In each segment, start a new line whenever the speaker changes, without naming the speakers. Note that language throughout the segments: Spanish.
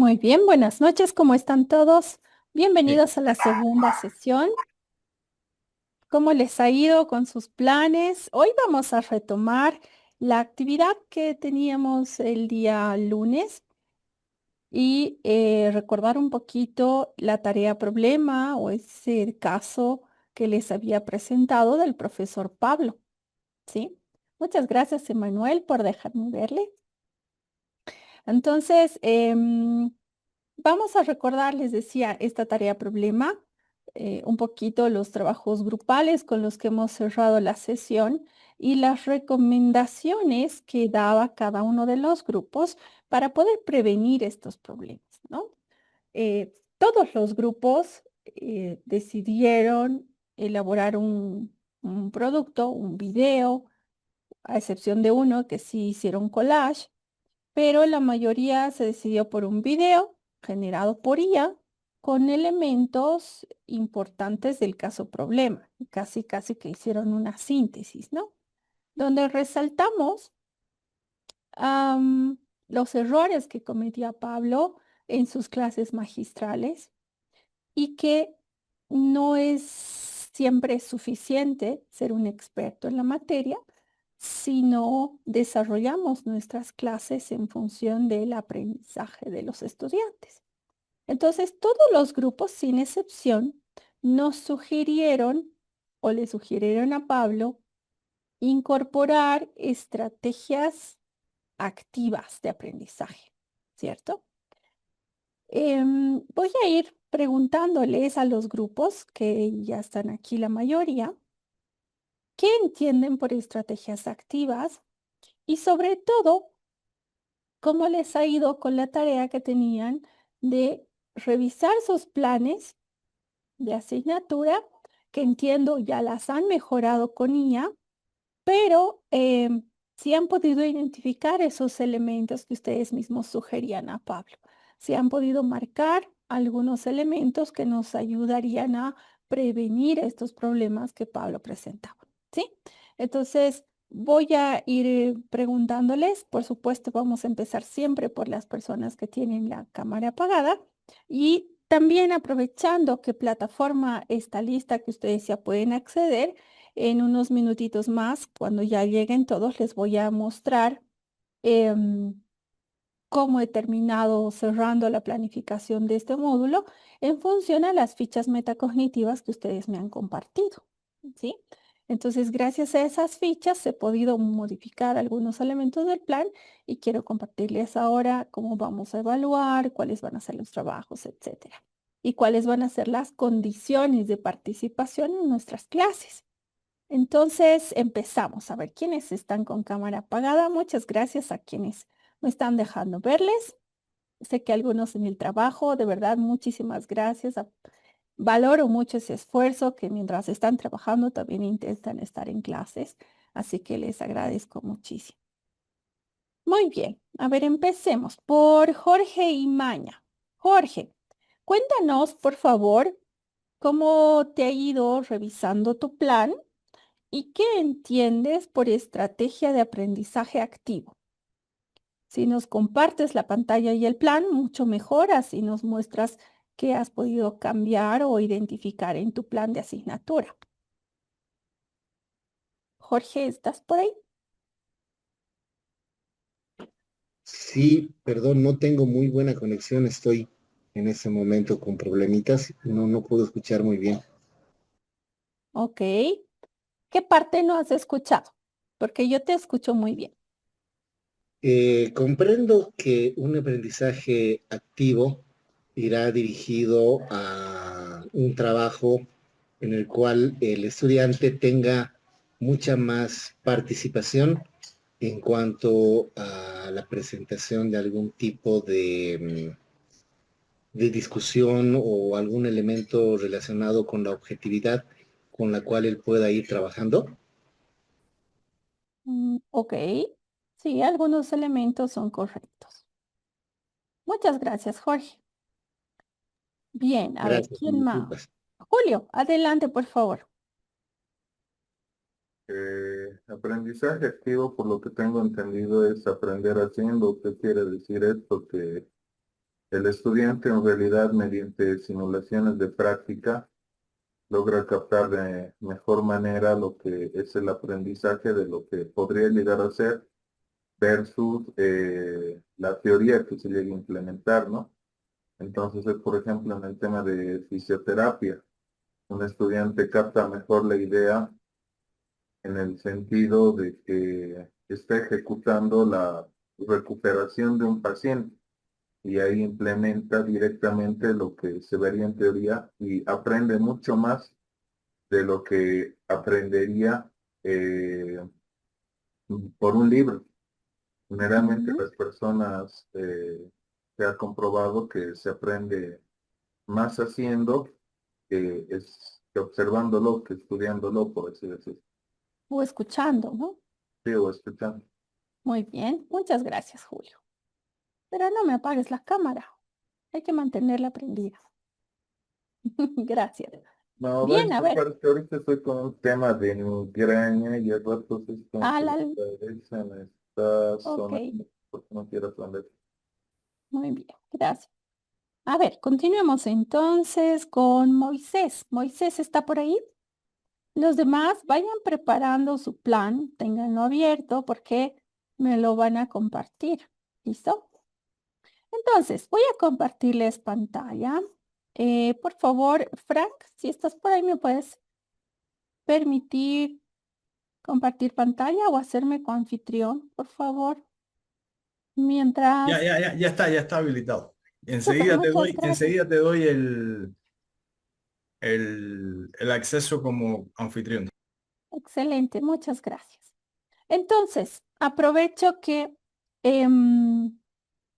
Muy bien, buenas noches, ¿cómo están todos?
Bien.
Bienvenidos a la segunda sesión. ¿Cómo les ha ido con sus planes? Hoy vamos a retomar la actividad que teníamos el día lunes y recordar un poquito la tarea problema o ese caso que les había presentado del profesor Pablo, ¿sí? Muchas gracias, Emanuel, por dejarme verle. Entonces, vamos a recordar, les decía, esta tarea problema, un poquito los trabajos grupales con los que hemos cerrado la sesión y las recomendaciones que daba cada uno de los grupos para poder prevenir estos problemas, ¿no? Todos los grupos decidieron elaborar un producto, un video, a excepción de uno que sí hicieron collage, pero la mayoría se decidió por un video generado por IA con elementos importantes del caso problema. Casi que hicieron una síntesis, ¿no? Donde resaltamos los errores que cometía Pablo en sus clases magistrales y que no es siempre suficiente ser un experto en la materia, sino desarrollamos nuestras clases en función del aprendizaje de los estudiantes. Entonces, todos los grupos, sin excepción, nos sugirieron o le sugirieron a Pablo incorporar estrategias activas de aprendizaje, ¿cierto? Voy a ir preguntándoles a los grupos, que ya están aquí la mayoría, qué entienden por estrategias activas y sobre todo, cómo les ha ido con la tarea que tenían de revisar sus planes de asignatura, que entiendo ya las han mejorado con IA, pero si han podido identificar esos elementos que ustedes mismos sugerían a Pablo, si han podido marcar algunos elementos que nos ayudarían a prevenir estos problemas que Pablo presentaba, ¿sí? Entonces, voy a ir preguntándoles, por supuesto, vamos a empezar siempre por las personas que tienen la cámara apagada y también aprovechando qué plataforma está lista que ustedes ya pueden acceder. En unos minutitos más, cuando ya lleguen todos, les voy a mostrar em, cómo he terminado cerrando la planificación de este módulo en función a las fichas metacognitivas que ustedes me han compartido, ¿sí? Entonces, gracias a esas fichas he podido modificar algunos elementos del plan y quiero compartirles ahora cómo vamos a evaluar, cuáles van a ser los trabajos, etcétera, y cuáles van a ser las condiciones de participación en nuestras clases. Entonces empezamos a ver quiénes están con cámara apagada. Muchas gracias a quienes me están dejando verles. Sé que algunos en el trabajo, de verdad, muchísimas gracias. Valoro mucho ese esfuerzo que mientras están trabajando también intentan estar en clases, así que les agradezco muchísimo. Muy bien, a ver, empecemos por Jorge Imaña. Jorge, cuéntanos, por favor, cómo te ha ido revisando tu plan. ¿Y qué entiendes por estrategia de aprendizaje activo? Si nos compartes la pantalla y el plan, mucho mejor, así nos muestras qué has podido cambiar o identificar en tu plan de asignatura. Jorge, ¿estás por ahí?
Sí, perdón, no tengo muy buena conexión, estoy en ese momento con problemitas, no puedo escuchar muy bien.
Ok. ¿Qué parte no has escuchado? Porque yo te escucho muy bien.
Comprendo que un aprendizaje activo irá dirigido a un trabajo en el cual el estudiante tenga mucha más participación en cuanto a la presentación de algún tipo de discusión o algún elemento relacionado con la objetividad con la cual él pueda ir trabajando.
Ok. Sí, algunos elementos son correctos. Muchas gracias, Jorge. Bien, a ver,
Gracias, me
¿quién más?
disculpas.
Julio, adelante, por favor.
Aprendizaje activo, por lo que tengo entendido, es aprender haciendo. ¿Qué quiere decir esto? Que el estudiante en realidad mediante simulaciones de práctica logra captar de mejor manera lo que es el aprendizaje de lo que podría llegar a ser versus la teoría que se llega a implementar, ¿no? Entonces, por ejemplo, en el tema de fisioterapia, un estudiante capta mejor la idea en el sentido de que está ejecutando la recuperación de un paciente y ahí implementa directamente lo que se vería en teoría y aprende mucho más de lo que aprendería eh, por un libro. Generalmente
Ujú.
las personas se ha comprobado que se aprende más haciendo que observándolo, que estudiándolo, por así decirlo,
O escuchando, ¿no?
sí, o escuchando.
Muy bien, muchas gracias, Julio. Pero no me apagues la cámara. Hay que mantenerla prendida. Gracias.
No,
Bien,
ven,
a ver.
porque ahorita estoy con un tema de migraña y al rato es como
Ah,
que la cabeza me está
ok,
sonando porque no quiero aprender.
muy bien, gracias. A ver, continuemos entonces con Moisés. Moisés está por ahí. Los demás vayan preparando su plan, ténganlo abierto porque me lo van a compartir. ¿Listo? Entonces, voy a compartirles pantalla. Por favor, Frank, si estás por ahí, ¿me puedes permitir compartir pantalla o hacerme coanfitrión, por favor? Mientras,
Ya está habilitado.
súper, muchas gracias.
Enseguida te doy el acceso como anfitrión.
Excelente, muchas gracias. Entonces, aprovecho em,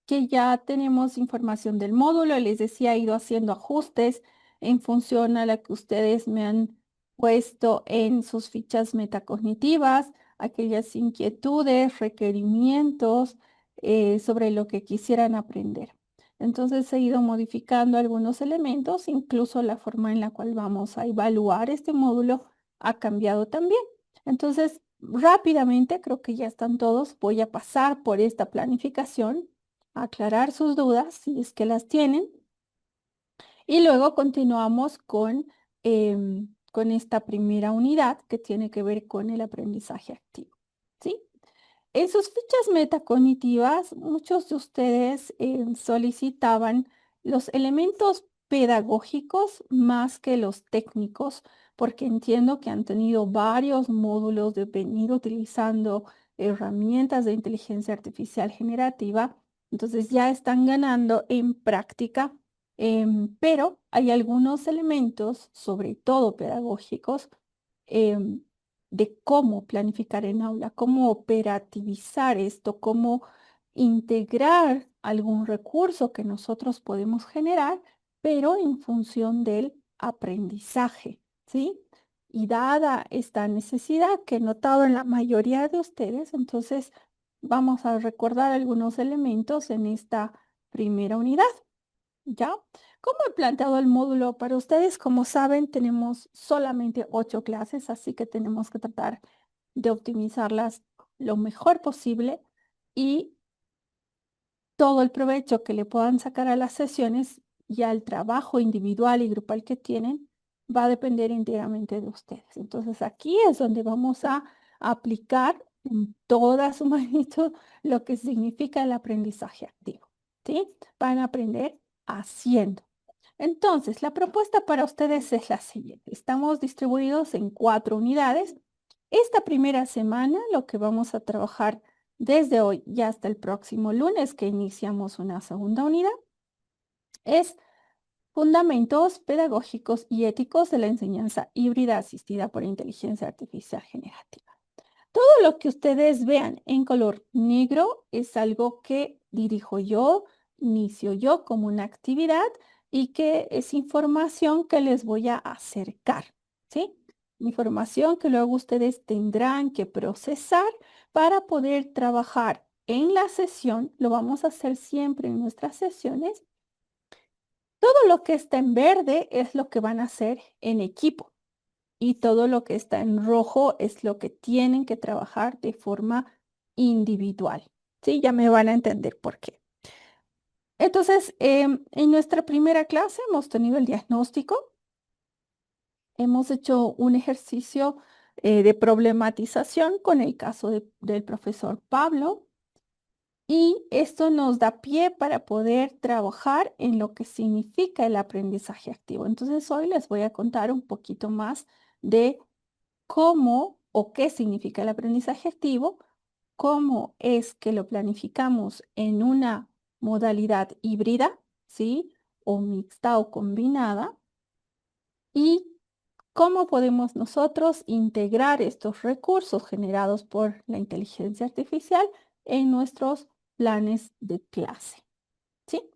que ya tenemos información del módulo. Les decía, he ido haciendo ajustes en función a la que ustedes me han puesto en sus fichas metacognitivas, aquellas inquietudes, requerimientos sobre lo que quisieran aprender. Entonces he ido modificando algunos elementos, incluso la forma en la cual vamos a evaluar este módulo ha cambiado también. Entonces, rápidamente, creo que ya están todos, voy a pasar por esta planificación, aclarar sus dudas si es que las tienen y luego continuamos con esta primera unidad que tiene que ver con el aprendizaje activo. ¿Sí? En sus fichas metacognitivas, muchos de ustedes solicitaban los elementos pedagógicos más que los técnicos, porque entiendo que han tenido varios módulos de venir utilizando herramientas de inteligencia artificial generativa, entonces ya están ganando en práctica, pero hay algunos elementos, sobre todo pedagógicos, em, de cómo planificar en aula, cómo operativizar esto, cómo integrar algún recurso que nosotros podemos generar, pero en función del aprendizaje, ¿sí? Y dada esta necesidad que he notado en la mayoría de ustedes, entonces vamos a recordar algunos elementos en esta primera unidad. ¿Ya? ¿Cómo he planteado el módulo para ustedes? Como saben, tenemos solamente 8 clases, así que tenemos que tratar de optimizarlas lo mejor posible y todo el provecho que le puedan sacar a las sesiones y al trabajo individual y grupal que tienen va a depender enteramente de ustedes. Entonces aquí es donde vamos a aplicar en toda su magnitud lo que significa el aprendizaje activo, ¿sí? Van a aprender haciendo. Entonces, la propuesta para ustedes es la siguiente. Estamos distribuidos en 4 unidades. Esta primera semana lo que vamos a trabajar desde hoy y hasta el próximo lunes que iniciamos una segunda unidad es fundamentos pedagógicos y éticos de la enseñanza híbrida asistida por inteligencia artificial generativa. Todo lo que ustedes vean en color negro es algo que dirijo yo, inicio yo como una actividad y que es información que les voy a acercar, ¿sí? Información que luego ustedes tendrán que procesar para poder trabajar en la sesión. Lo vamos a hacer siempre en nuestras sesiones. Todo lo que está en verde es lo que van a hacer en equipo y todo lo que está en rojo es lo que tienen que trabajar de forma individual. Sí, ya me van a entender por qué. Entonces, en nuestra primera clase hemos tenido el diagnóstico. Hemos hecho un ejercicio de problematización con el caso del profesor Pablo. Y esto nos da pie para poder trabajar en lo que significa el aprendizaje activo. Entonces, hoy les voy a contar un poquito más de cómo o qué significa el aprendizaje activo, cómo es que lo planificamos en una modalidad híbrida, ¿sí? O mixta o combinada, y cómo podemos nosotros integrar estos recursos generados por la inteligencia artificial en nuestros planes de clase, ¿sí?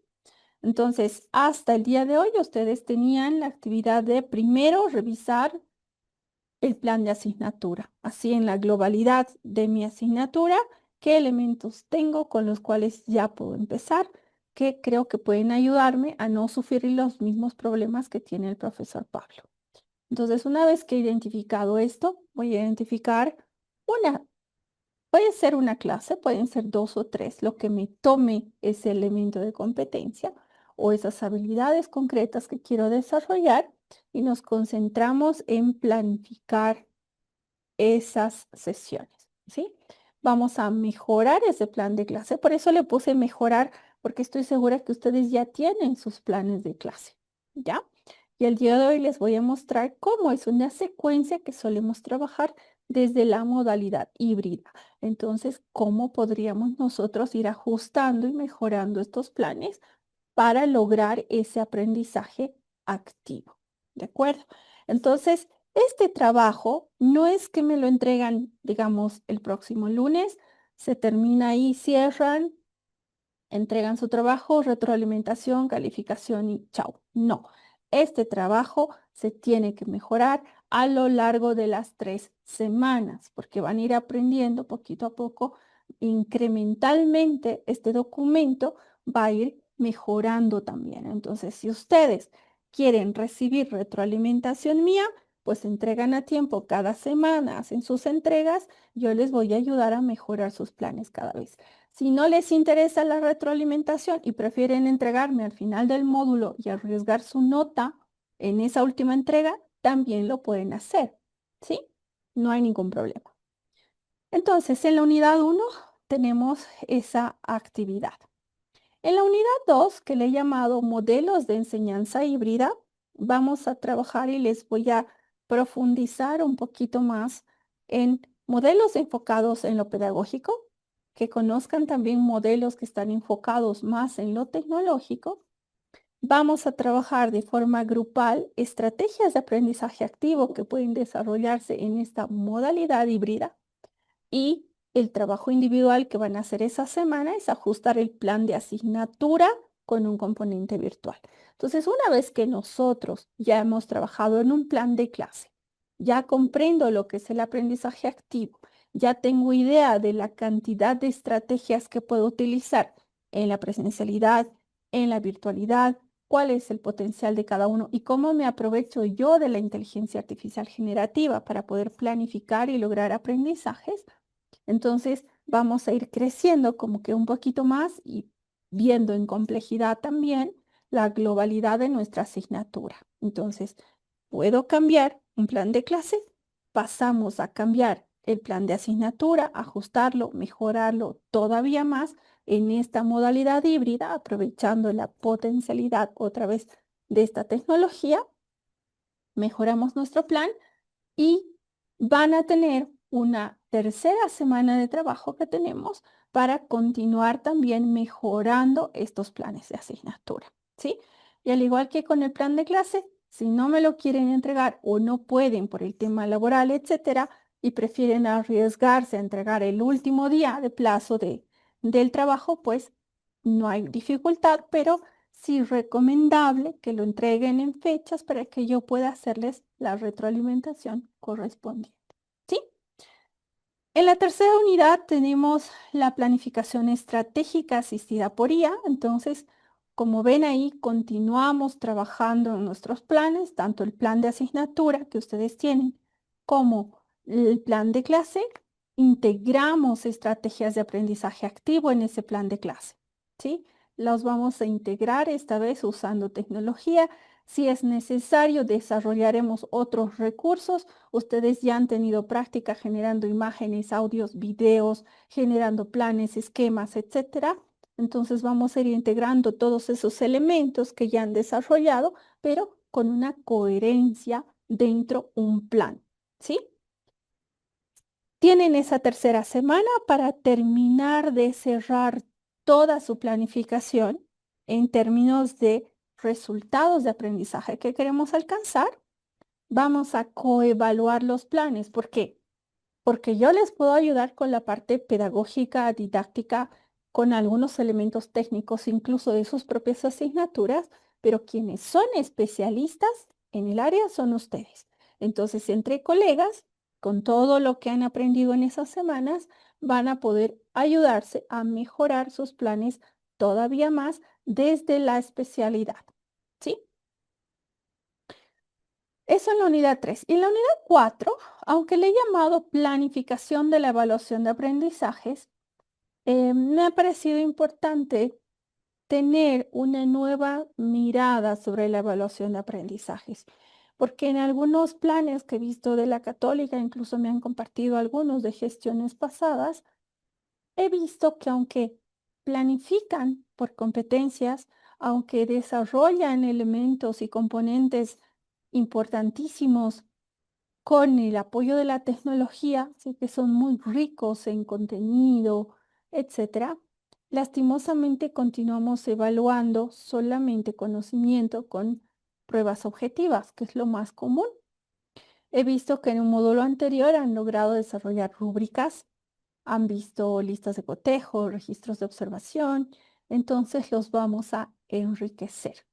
Entonces, hasta el día de hoy, ustedes tenían la actividad de primero revisar el plan de asignatura, así en la globalidad de mi asignatura, qué elementos tengo con los cuales ya puedo empezar, que creo que pueden ayudarme a no sufrir los mismos problemas que tiene el profesor Pablo. Entonces, una vez que he identificado esto, voy a identificar puede ser una clase, pueden ser 2 o 3, lo que me tome ese elemento de competencia o esas habilidades concretas que quiero desarrollar, y nos concentramos en planificar esas sesiones, ¿sí? Vamos a mejorar ese plan de clase. Por eso le puse mejorar, porque estoy segura que ustedes ya tienen sus planes de clase, ¿ya? Y el día de hoy les voy a mostrar cómo es una secuencia que solemos trabajar desde la modalidad híbrida. Entonces, ¿cómo podríamos nosotros ir ajustando y mejorando estos planes para lograr ese aprendizaje activo? ¿De acuerdo? Entonces, este trabajo no es que me lo entregan, digamos, el próximo lunes, se termina ahí, cierran, entregan su trabajo, retroalimentación, calificación y chao. No, este trabajo se tiene que mejorar a lo largo de las 3 semanas, porque van a ir aprendiendo poquito a poco, incrementalmente este documento va a ir mejorando también. Entonces, si ustedes quieren recibir retroalimentación mía, pues entregan a tiempo cada semana, hacen sus entregas, yo les voy a ayudar a mejorar sus planes cada vez. Si no les interesa la retroalimentación y prefieren entregarme al final del módulo y arriesgar su nota en esa última entrega, también lo pueden hacer, ¿sí? No hay ningún problema. Entonces, en la unidad 1 tenemos esa actividad. En la unidad 2, que le he llamado modelos de enseñanza híbrida, vamos a trabajar y les voy a profundizar un poquito más en modelos enfocados en lo pedagógico, que conozcan también modelos que están enfocados más en lo tecnológico. Vamos a trabajar de forma grupal estrategias de aprendizaje activo que pueden desarrollarse en esta modalidad híbrida, y el trabajo individual que van a hacer esa semana es ajustar el plan de asignatura con un componente virtual. Entonces, una vez que nosotros ya hemos trabajado en un plan de clase, ya comprendo lo que es el aprendizaje activo, ya tengo idea de la cantidad de estrategias que puedo utilizar en la presencialidad, en la virtualidad, cuál es el potencial de cada uno y cómo me aprovecho yo de la inteligencia artificial generativa para poder planificar y lograr aprendizajes. Entonces vamos a ir creciendo como que un poquito más y viendo en complejidad también la globalidad de nuestra asignatura. Entonces, puedo cambiar un plan de clase, pasamos a cambiar el plan de asignatura, ajustarlo, mejorarlo todavía más en esta modalidad híbrida, aprovechando la potencialidad otra vez de esta tecnología. Mejoramos nuestro plan y van a tener una tercera semana de trabajo que tenemos para continuar también mejorando estos planes de asignatura, ¿sí? Y al igual que con el plan de clase, si no me lo quieren entregar o no pueden por el tema laboral, etcétera, y prefieren arriesgarse a entregar el último día de plazo del trabajo, pues no hay dificultad, pero sí recomendable que lo entreguen en fechas para que yo pueda hacerles la retroalimentación correspondiente, ¿sí? En la tercera unidad tenemos la planificación estratégica asistida por IA. Entonces, como ven ahí, continuamos trabajando en nuestros planes, tanto el plan de asignatura que ustedes tienen como el plan de clase. Integramos estrategias de aprendizaje activo en ese plan de clase, ¿sí? los vamos a integrar esta vez usando tecnología. Si es necesario, desarrollaremos otros recursos. Ustedes ya han tenido práctica generando imágenes, audios, videos, generando planes, esquemas, etcétera. Entonces vamos a ir integrando todos esos elementos que ya han desarrollado, pero con una coherencia dentro un plan, ¿sí? Tienen esa tercera semana para terminar de cerrar toda su planificación en términos de resultados de aprendizaje que queremos alcanzar. Vamos a coevaluar los planes. ¿Por qué? Porque yo les puedo ayudar con la parte pedagógica, didáctica, con algunos elementos técnicos, incluso de sus propias asignaturas, pero quienes son especialistas en el área son ustedes. Entonces, entre colegas, con todo lo que han aprendido en esas semanas, van a poder ayudarse a mejorar sus planes todavía más desde la especialidad, ¿sí? Eso en la unidad 3. Y en la unidad 4, aunque le he llamado planificación de la evaluación de aprendizajes, me ha parecido importante tener una nueva mirada sobre la evaluación de aprendizajes, porque en algunos planes que he visto de la Católica, incluso me han compartido algunos de gestiones pasadas, he visto que aunque planifican por competencias, aunque desarrollan elementos y componentes importantísimos con el apoyo de la tecnología, sí que son muy ricos en contenido, etcétera, lastimosamente continuamos evaluando solamente conocimiento con pruebas objetivas, que es lo más común. He visto que en un módulo anterior han logrado desarrollar rúbricas, han visto listas de cotejo, registros de observación, entonces los vamos a enriquecer.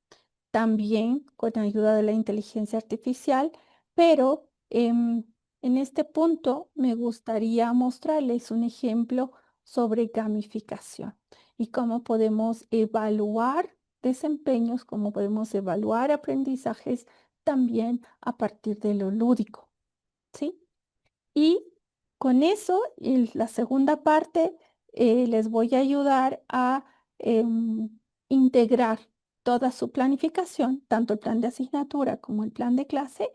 También con ayuda de la inteligencia artificial, pero en este punto me gustaría mostrarles un ejemplo sobre gamificación y cómo podemos evaluar desempeños, cómo podemos evaluar aprendizajes también a partir de lo lúdico, ¿sí? Y con eso, en la segunda parte, les voy a ayudar a integrar toda su planificación, tanto el plan de asignatura como el plan de clase,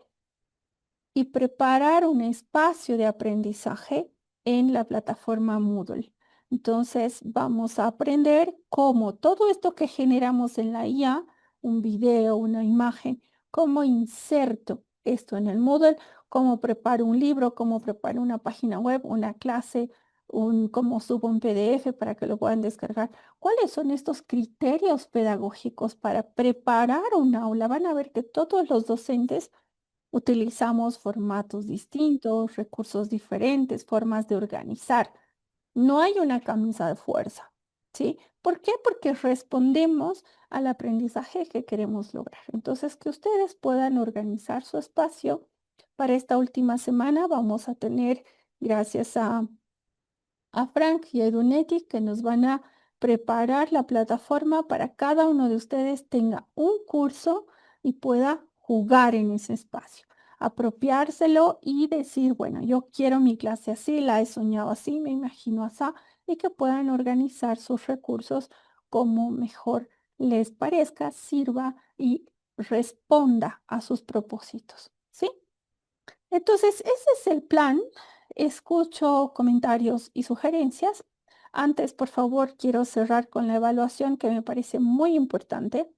y preparar un espacio de aprendizaje en la plataforma Moodle. Entonces, vamos a aprender cómo todo esto que generamos en la IA, un video, una imagen, cómo inserto esto en el Moodle, cómo preparo un libro, cómo preparo una página web, una clase, cómo subo un PDF para que lo puedan descargar. ¿Cuáles son estos criterios pedagógicos para preparar un aula? Van a ver que todos los docentes utilizamos formatos distintos, recursos diferentes, formas de organizar. No hay una camisa de fuerza, ¿sí? ¿Por qué? Porque respondemos al aprendizaje que queremos lograr. Entonces, que ustedes puedan organizar su espacio. Para esta última semana vamos a tener, gracias a Frank y a Edunetti, que nos van a preparar la plataforma para cada uno de ustedes tenga un curso y pueda jugar en ese espacio, apropiárselo y decir, bueno, yo quiero mi clase así, la he soñado así, me imagino así, y que puedan organizar sus recursos como mejor les parezca, sirva y responda a sus propósitos, ¿sí? Entonces, ese es el plan. Escucho comentarios y sugerencias. Antes, por favor, quiero cerrar con la evaluación que me parece muy importante.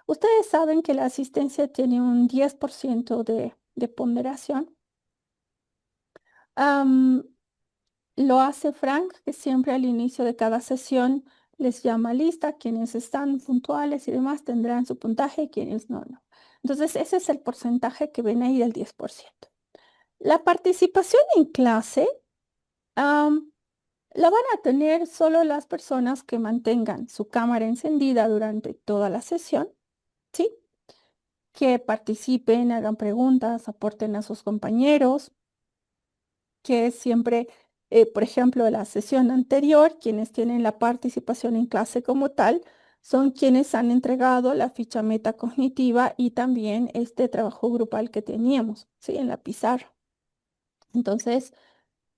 Ustedes saben que la asistencia tiene un 10% de ponderación. Lo hace Frank, que siempre al inicio de cada sesión les llama lista. Quienes están puntuales y demás tendrán su puntaje, quienes no, no. Entonces, ese es el porcentaje que ven ahí del 10%. La participación en clase la van a tener solo las personas que mantengan su cámara encendida durante toda la sesión, ¿sí? Que participen, hagan preguntas, aporten a sus compañeros, que siempre, por ejemplo, la sesión anterior, quienes tienen la participación en clase como tal, son quienes han entregado la ficha metacognitiva y también este trabajo grupal que teníamos, ¿sí? En la pizarra. Entonces,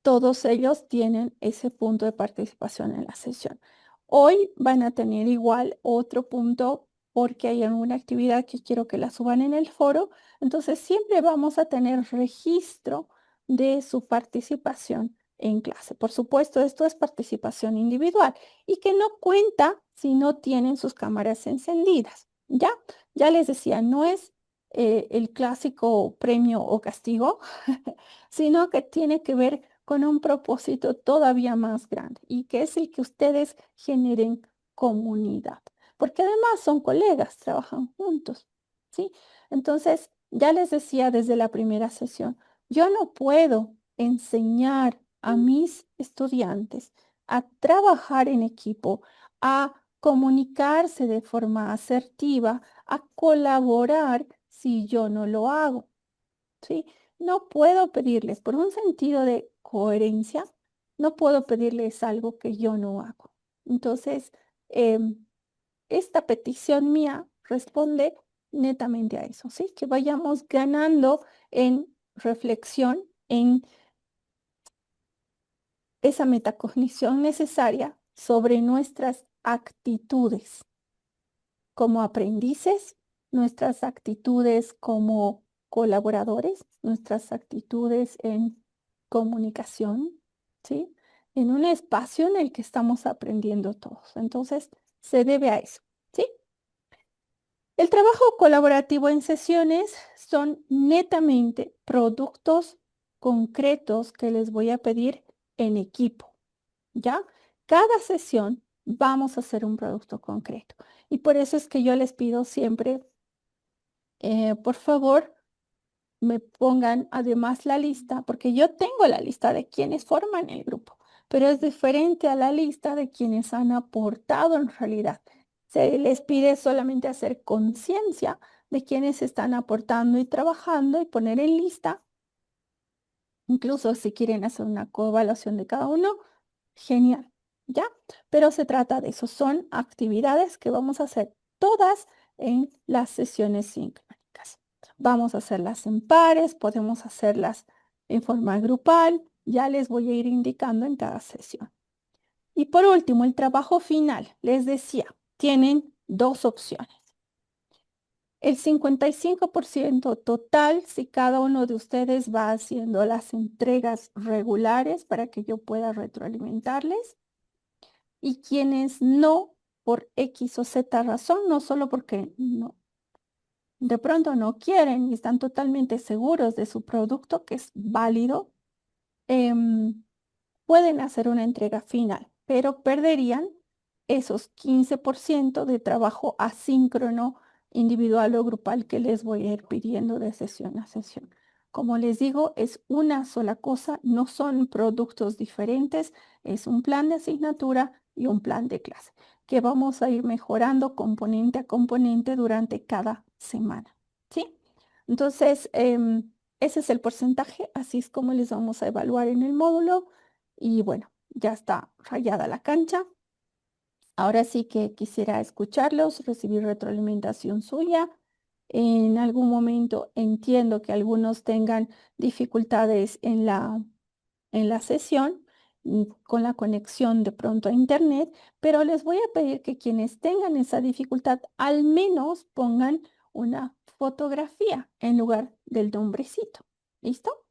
todos ellos tienen ese punto de participación en la sesión. Hoy van a tener igual otro punto porque hay alguna actividad que quiero que la suban en el foro. Entonces siempre vamos a tener registro de su participación en clase. Por supuesto, esto es participación individual y que no cuenta si no tienen sus cámaras encendidas. ¿Ya? Ya les decía, no es el clásico premio o castigo, sino que tiene que ver con un propósito todavía más grande y que es el que ustedes generen comunidad, porque además son colegas, trabajan juntos, ¿sí? Entonces, ya les decía desde la primera sesión, yo no puedo enseñar a mis estudiantes a trabajar en equipo, a comunicarse de forma asertiva, a colaborar si yo no lo hago, ¿sí? No puedo pedirles, por un sentido de coherencia, no puedo pedirles algo que yo no hago. Entonces, esta petición mía responde netamente a eso, ¿sí? Que vayamos ganando en reflexión, en esa metacognición necesaria sobre nuestras actitudes como aprendices, nuestras actitudes como colaboradores, nuestras actitudes en comunicación, ¿sí? En un espacio en el que estamos aprendiendo todos. Entonces, se debe a eso, ¿sí? El trabajo colaborativo en sesiones son netamente productos concretos que les voy a pedir en equipo, ¿ya? Cada sesión vamos a hacer un producto concreto. Y por eso es que yo les pido siempre, por favor, me pongan además la lista, porque yo tengo la lista de quienes forman el grupo, pero es diferente a la lista de quienes han aportado en realidad. Se les pide solamente hacer conciencia de quienes están aportando y trabajando y poner en lista. Incluso si quieren hacer una coevaluación de cada uno, genial, ¿ya? Pero se trata de eso, son actividades que vamos a hacer todas en las sesiones sincrónicas. Vamos a hacerlas en pares, podemos hacerlas en forma grupal, ya les voy a ir indicando en cada sesión. Y por último, el trabajo final, les decía, tienen dos opciones. El 55% total si cada uno de ustedes va haciendo las entregas regulares para que yo pueda retroalimentarles. Y quienes no, por X o Z razón, no solo porque no, de pronto no quieren y están totalmente seguros de su producto, que es válido, pueden hacer una entrega final, pero perderían esos 15% de trabajo asíncrono, individual o grupal que les voy a ir pidiendo de sesión a sesión. Como les digo, es una sola cosa, no son productos diferentes, es un plan de asignatura y un plan de clase que vamos a ir mejorando componente a componente durante cada semana, ¿sí? Entonces, ese es el porcentaje, así es como les vamos a evaluar en el módulo. Y bueno, ya está rayada la cancha. Ahora sí que quisiera escucharlos, recibir retroalimentación suya. En algún momento entiendo que algunos tengan dificultades en la sesión con la conexión de pronto a internet, pero les voy a pedir que quienes tengan esa dificultad al menos pongan una fotografía en lugar del nombrecito. ¿Listo?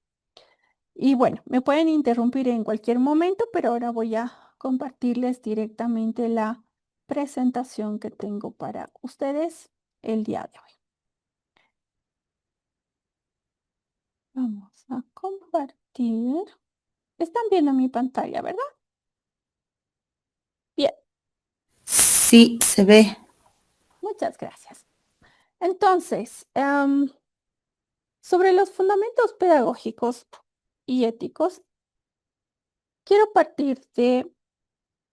Y bueno, me pueden interrumpir en cualquier momento, pero ahora voy a compartirles directamente la presentación que tengo para ustedes el día de hoy. Vamos a compartir. Están viendo mi pantalla, ¿verdad? Bien,
Sí, se ve.
muchas gracias. Entonces, sobre los fundamentos pedagógicos y éticos, quiero partir de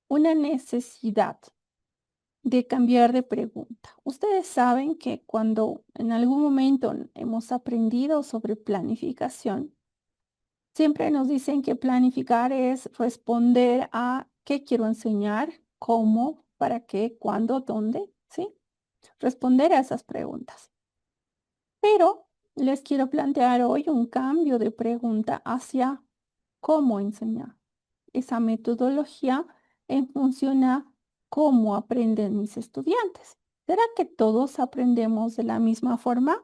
una necesidad de cambiar de pregunta. Ustedes saben que cuando en algún momento hemos aprendido sobre planificación, siempre nos dicen que planificar es responder a qué quiero enseñar, cómo, para qué, cuándo, dónde, ¿sí? Responder a esas preguntas. Pero les quiero plantear hoy un cambio de pregunta hacia cómo enseñar. Esa metodología en función a cómo aprenden mis estudiantes. ¿Será que todos aprendemos de la misma forma?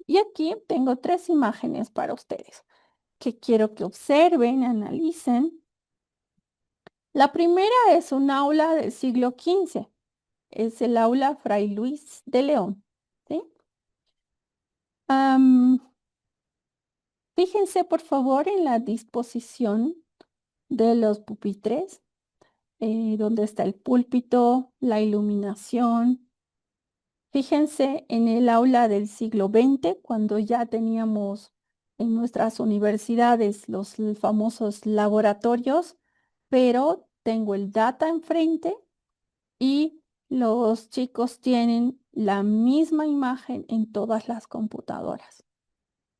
Y aquí tengo 3 imágenes para ustedes que quiero que observen, analicen. La primera es un aula del siglo XV. Es el aula Fray Luis de León. ¿Sí? Fíjense, por favor, en la disposición de los pupitres, donde está el púlpito, la iluminación. Fíjense en el aula del siglo XX, cuando ya teníamos en nuestras universidades los famosos laboratorios, pero tengo el data enfrente y los chicos tienen la misma imagen en todas las computadoras.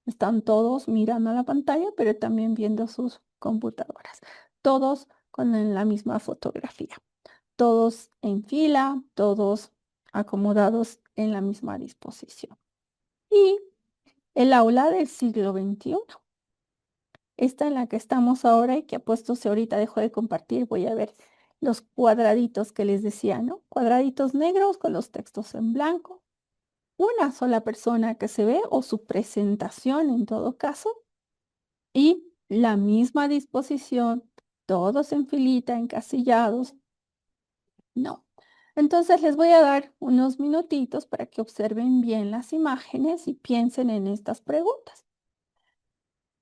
Están todos mirando a la pantalla, pero también viendo sus computadoras. Todos con la misma fotografía. Todos en fila, todos acomodados en la misma disposición. Y el aula del siglo XXI. Esta en la que estamos ahora y que apuesto si ahorita dejo de compartir, voy a ver los cuadraditos que les decía, ¿no? Cuadraditos negros con los textos en blanco. Una sola persona que se ve o su presentación en todo caso. Y la misma disposición, todos en filita, encasillados. No. Entonces les voy a dar unos minutitos para que observen bien las imágenes y piensen en estas preguntas.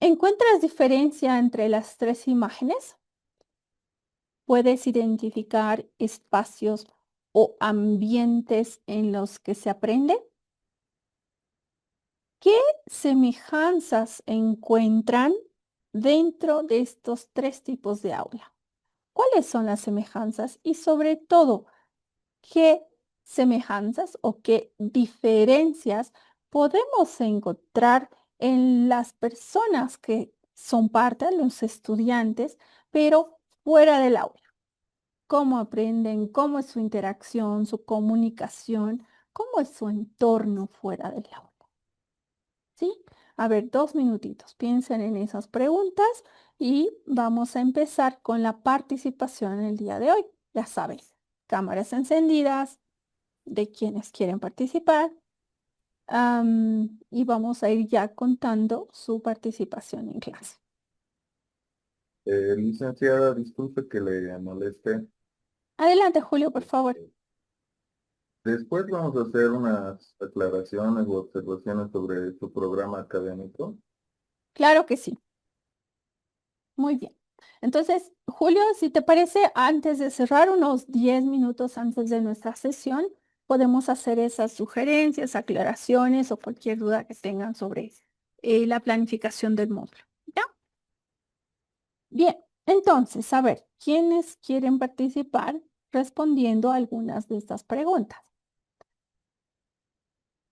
¿Encuentras diferencia entre las 3 imágenes? ¿Puedes identificar espacios o ambientes en los que se aprende? ¿Qué semejanzas encuentran dentro de estos 3 tipos de aula? ¿Cuáles son las semejanzas? Y sobre todo, ¿qué semejanzas o qué diferencias podemos encontrar en las personas que son parte de los estudiantes, pero fuera del aula? ¿Cómo aprenden? ¿Cómo es su interacción, su comunicación? ¿Cómo es su entorno fuera del aula? ¿Sí? A ver, 2 minutitos. Piensen en esas preguntas y vamos a empezar con la participación en el día de hoy. Ya saben, cámaras encendidas de quienes quieren participar. Y vamos a ir ya contando su participación en clase.
Licenciada, disculpe que le moleste.
Adelante, Julio, por favor.
Después vamos a hacer unas aclaraciones o observaciones sobre su programa académico.
Claro que sí. Muy bien. Entonces, Julio, si te parece, antes de cerrar, unos 10 minutos antes de nuestra sesión, podemos hacer esas sugerencias, aclaraciones o cualquier duda que tengan sobre la planificación del módulo. ¿Ya? Bien, entonces, a ver, ¿quiénes quieren participar respondiendo a algunas de estas preguntas?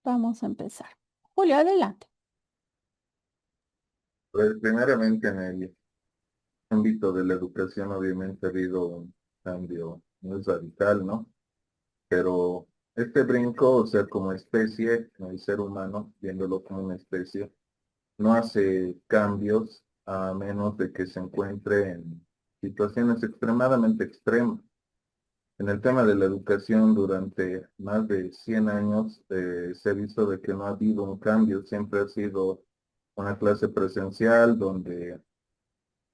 Vamos a empezar. Julio, adelante.
Pues primeramente en el ámbito de la educación obviamente ha habido un cambio muy radical, ¿no? Pero este brinco, o sea, como especie, el ser humano, viéndolo como una especie, no hace cambios a menos de que se encuentre en situaciones extremadamente extremas. En el tema de la educación, durante más de 100 años, se ha visto de que no ha habido un cambio, siempre ha sido una clase presencial donde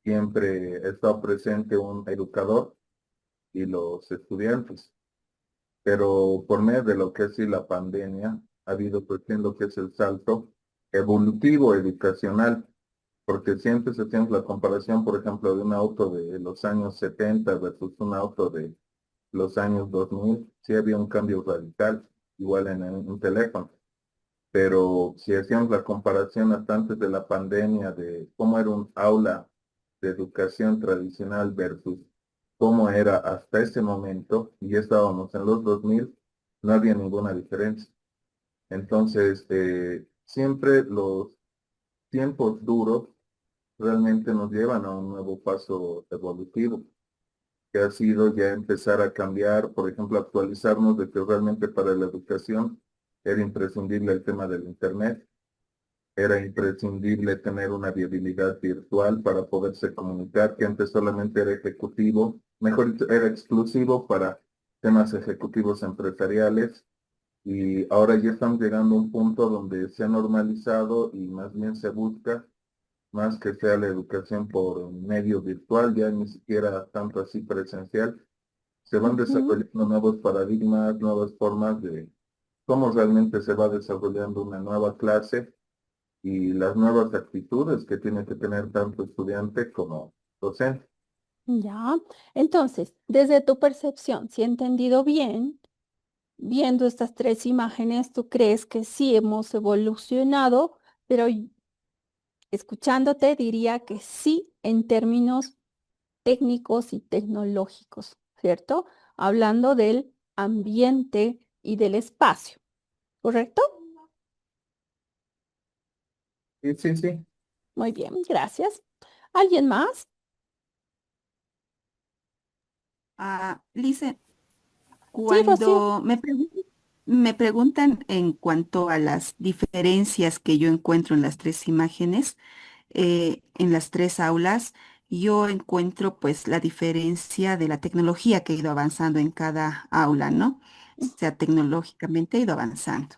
siempre ha estado presente un educador y los estudiantes. Pero por medio de lo que es sí la pandemia, ha habido cuestión lo que es el salto evolutivo educacional, porque siempre se tiene la comparación, por ejemplo, de un auto de los años 70 versus un auto de los años 2000, sí había un cambio radical, igual en un teléfono. Pero si hacíamos la comparación hasta antes de la pandemia de cómo era un aula de educación tradicional versus cómo era hasta ese momento, y ya estábamos en los 2000, no había ninguna diferencia. Entonces, siempre los tiempos duros realmente nos llevan a un nuevo paso evolutivo, que ha sido ya empezar a cambiar, por ejemplo, actualizarnos de que realmente para la educación era imprescindible el tema del Internet. era imprescindible tener una viabilidad virtual para poderse comunicar, que antes solamente era ejecutivo, mejor dicho, era exclusivo para temas ejecutivos empresariales, y ahora ya estamos llegando a un punto donde se ha normalizado y más bien se busca más que sea la educación por medio virtual, ya ni siquiera tanto así presencial. Se van
Ujú.
desarrollando nuevos paradigmas, nuevas formas de cómo realmente se va desarrollando una nueva clase y las nuevas actitudes que tiene que tener tanto estudiante como docente.
Ya. Entonces, desde tu percepción, si he entendido bien, viendo estas tres imágenes, tú crees que sí hemos evolucionado, pero escuchándote diría que sí en términos técnicos y tecnológicos, ¿cierto? Hablando del ambiente y del espacio, ¿correcto?
Sí, sí, sí.
Muy bien, gracias. ¿Alguien más?
Lice,
Sí, Rocío.
cuando me preguntan en cuanto a las diferencias que yo encuentro en las tres imágenes, en las tres aulas, yo encuentro pues la diferencia de la tecnología que ha ido avanzando en cada aula, ¿no? O sea, tecnológicamente ha ido avanzando.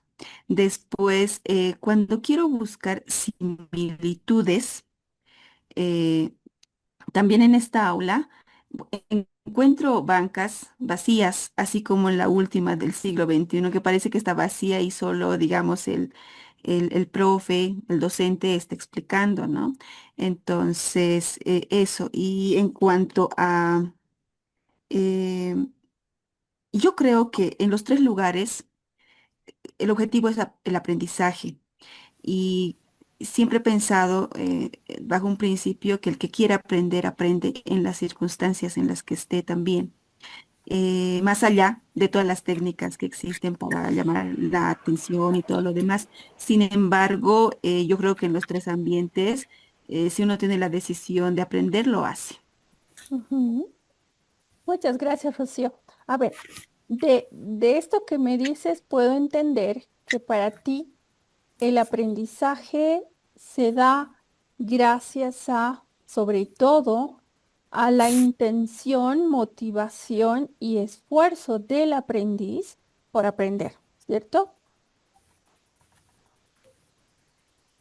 Después, cuando quiero buscar similitudes, eh, también en esta aula encuentro bancas vacías, así como en la última del siglo XXI, que parece que está vacía y solo, digamos, el profe, el docente está explicando, ¿no? Entonces, eso. Y en cuanto a, eh, yo creo que en los tres lugares el objetivo es el aprendizaje. Y siempre he pensado bajo un principio que el que quiera aprender, aprende en las circunstancias en las que esté también. Más allá de todas las técnicas que existen para llamar la atención y todo lo demás. Sin embargo, yo creo que en los tres ambientes, si uno tiene la decisión de aprender, lo hace.
Ujú. Muchas gracias, Rocío. A ver, de esto que me dices, puedo entender que para ti el aprendizaje se da gracias a, sobre todo, a la intención, motivación y esfuerzo del aprendiz por aprender, ¿cierto?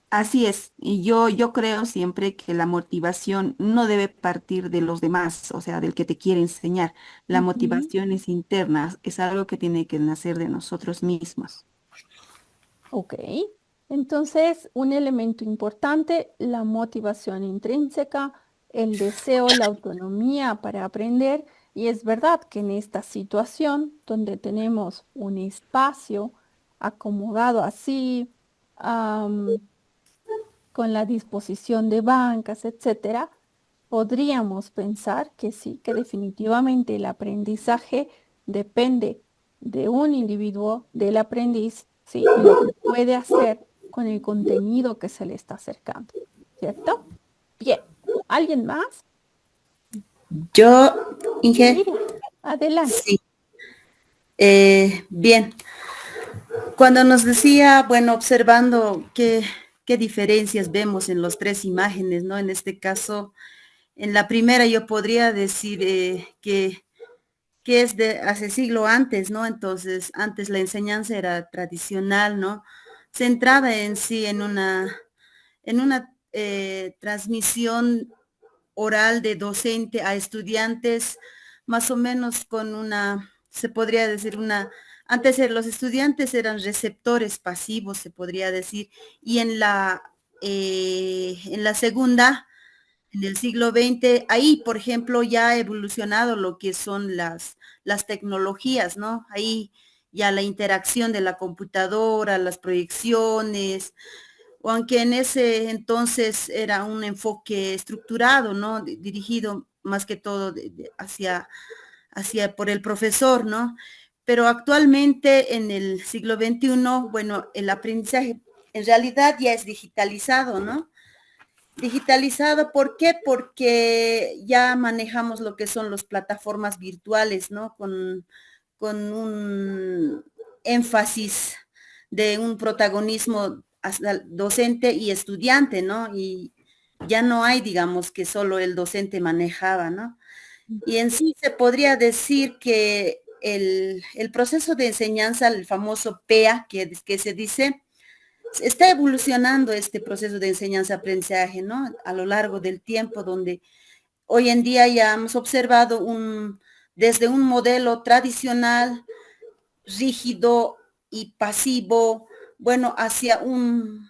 Así es, y yo creo siempre que la motivación no debe partir de los demás, o sea, del que te quiere enseñar. La
Ujú.
motivación es interna, es algo que tiene que nacer de nosotros mismos.
Ok. Entonces, un elemento importante, la motivación intrínseca, el deseo, la autonomía para aprender. Y es verdad que en esta situación donde tenemos un espacio acomodado así, con la disposición de bancas, etcétera, podríamos pensar que sí, que definitivamente el aprendizaje depende de un individuo, del aprendiz, ¿sí? Y lo que puede hacer con el contenido que se le está acercando, ¿cierto? Bien, ¿alguien más?
Yo, Inge,
Miriam, adelante.
sí, bien. Cuando nos decía, bueno, observando qué diferencias vemos en las tres imágenes, ¿no? En este caso, en la primera yo podría decir que es de hace siglo antes, ¿no? Entonces, antes la enseñanza era tradicional, ¿no? Centrada en sí en una transmisión oral de docente a estudiantes, más o menos con una, se podría decir antes los estudiantes eran receptores pasivos, se podría decir, y en la segunda, en el siglo XX, ahí, por ejemplo, ya ha evolucionado lo que son las tecnologías, ¿no? Ahí ya la interacción de la computadora, las proyecciones, o aunque en ese entonces era un enfoque estructurado, ¿no? Dirigido más que todo hacia por el profesor, ¿no? Pero actualmente en el siglo XXI, bueno, el aprendizaje en realidad ya es digitalizado, ¿no? Digitalizado, ¿por qué? Porque ya manejamos lo que son las plataformas virtuales, ¿no? Con un énfasis de un protagonismo
hasta docente y estudiante, ¿no? Y ya no hay, digamos, que solo el docente manejaba, ¿no? Y en sí se podría decir que el proceso de enseñanza, el famoso PEA, que se dice, está evolucionando este proceso de enseñanza-aprendizaje, ¿no? A lo largo del tiempo, donde hoy en día ya hemos observado desde un modelo tradicional, rígido y pasivo, bueno, hacia un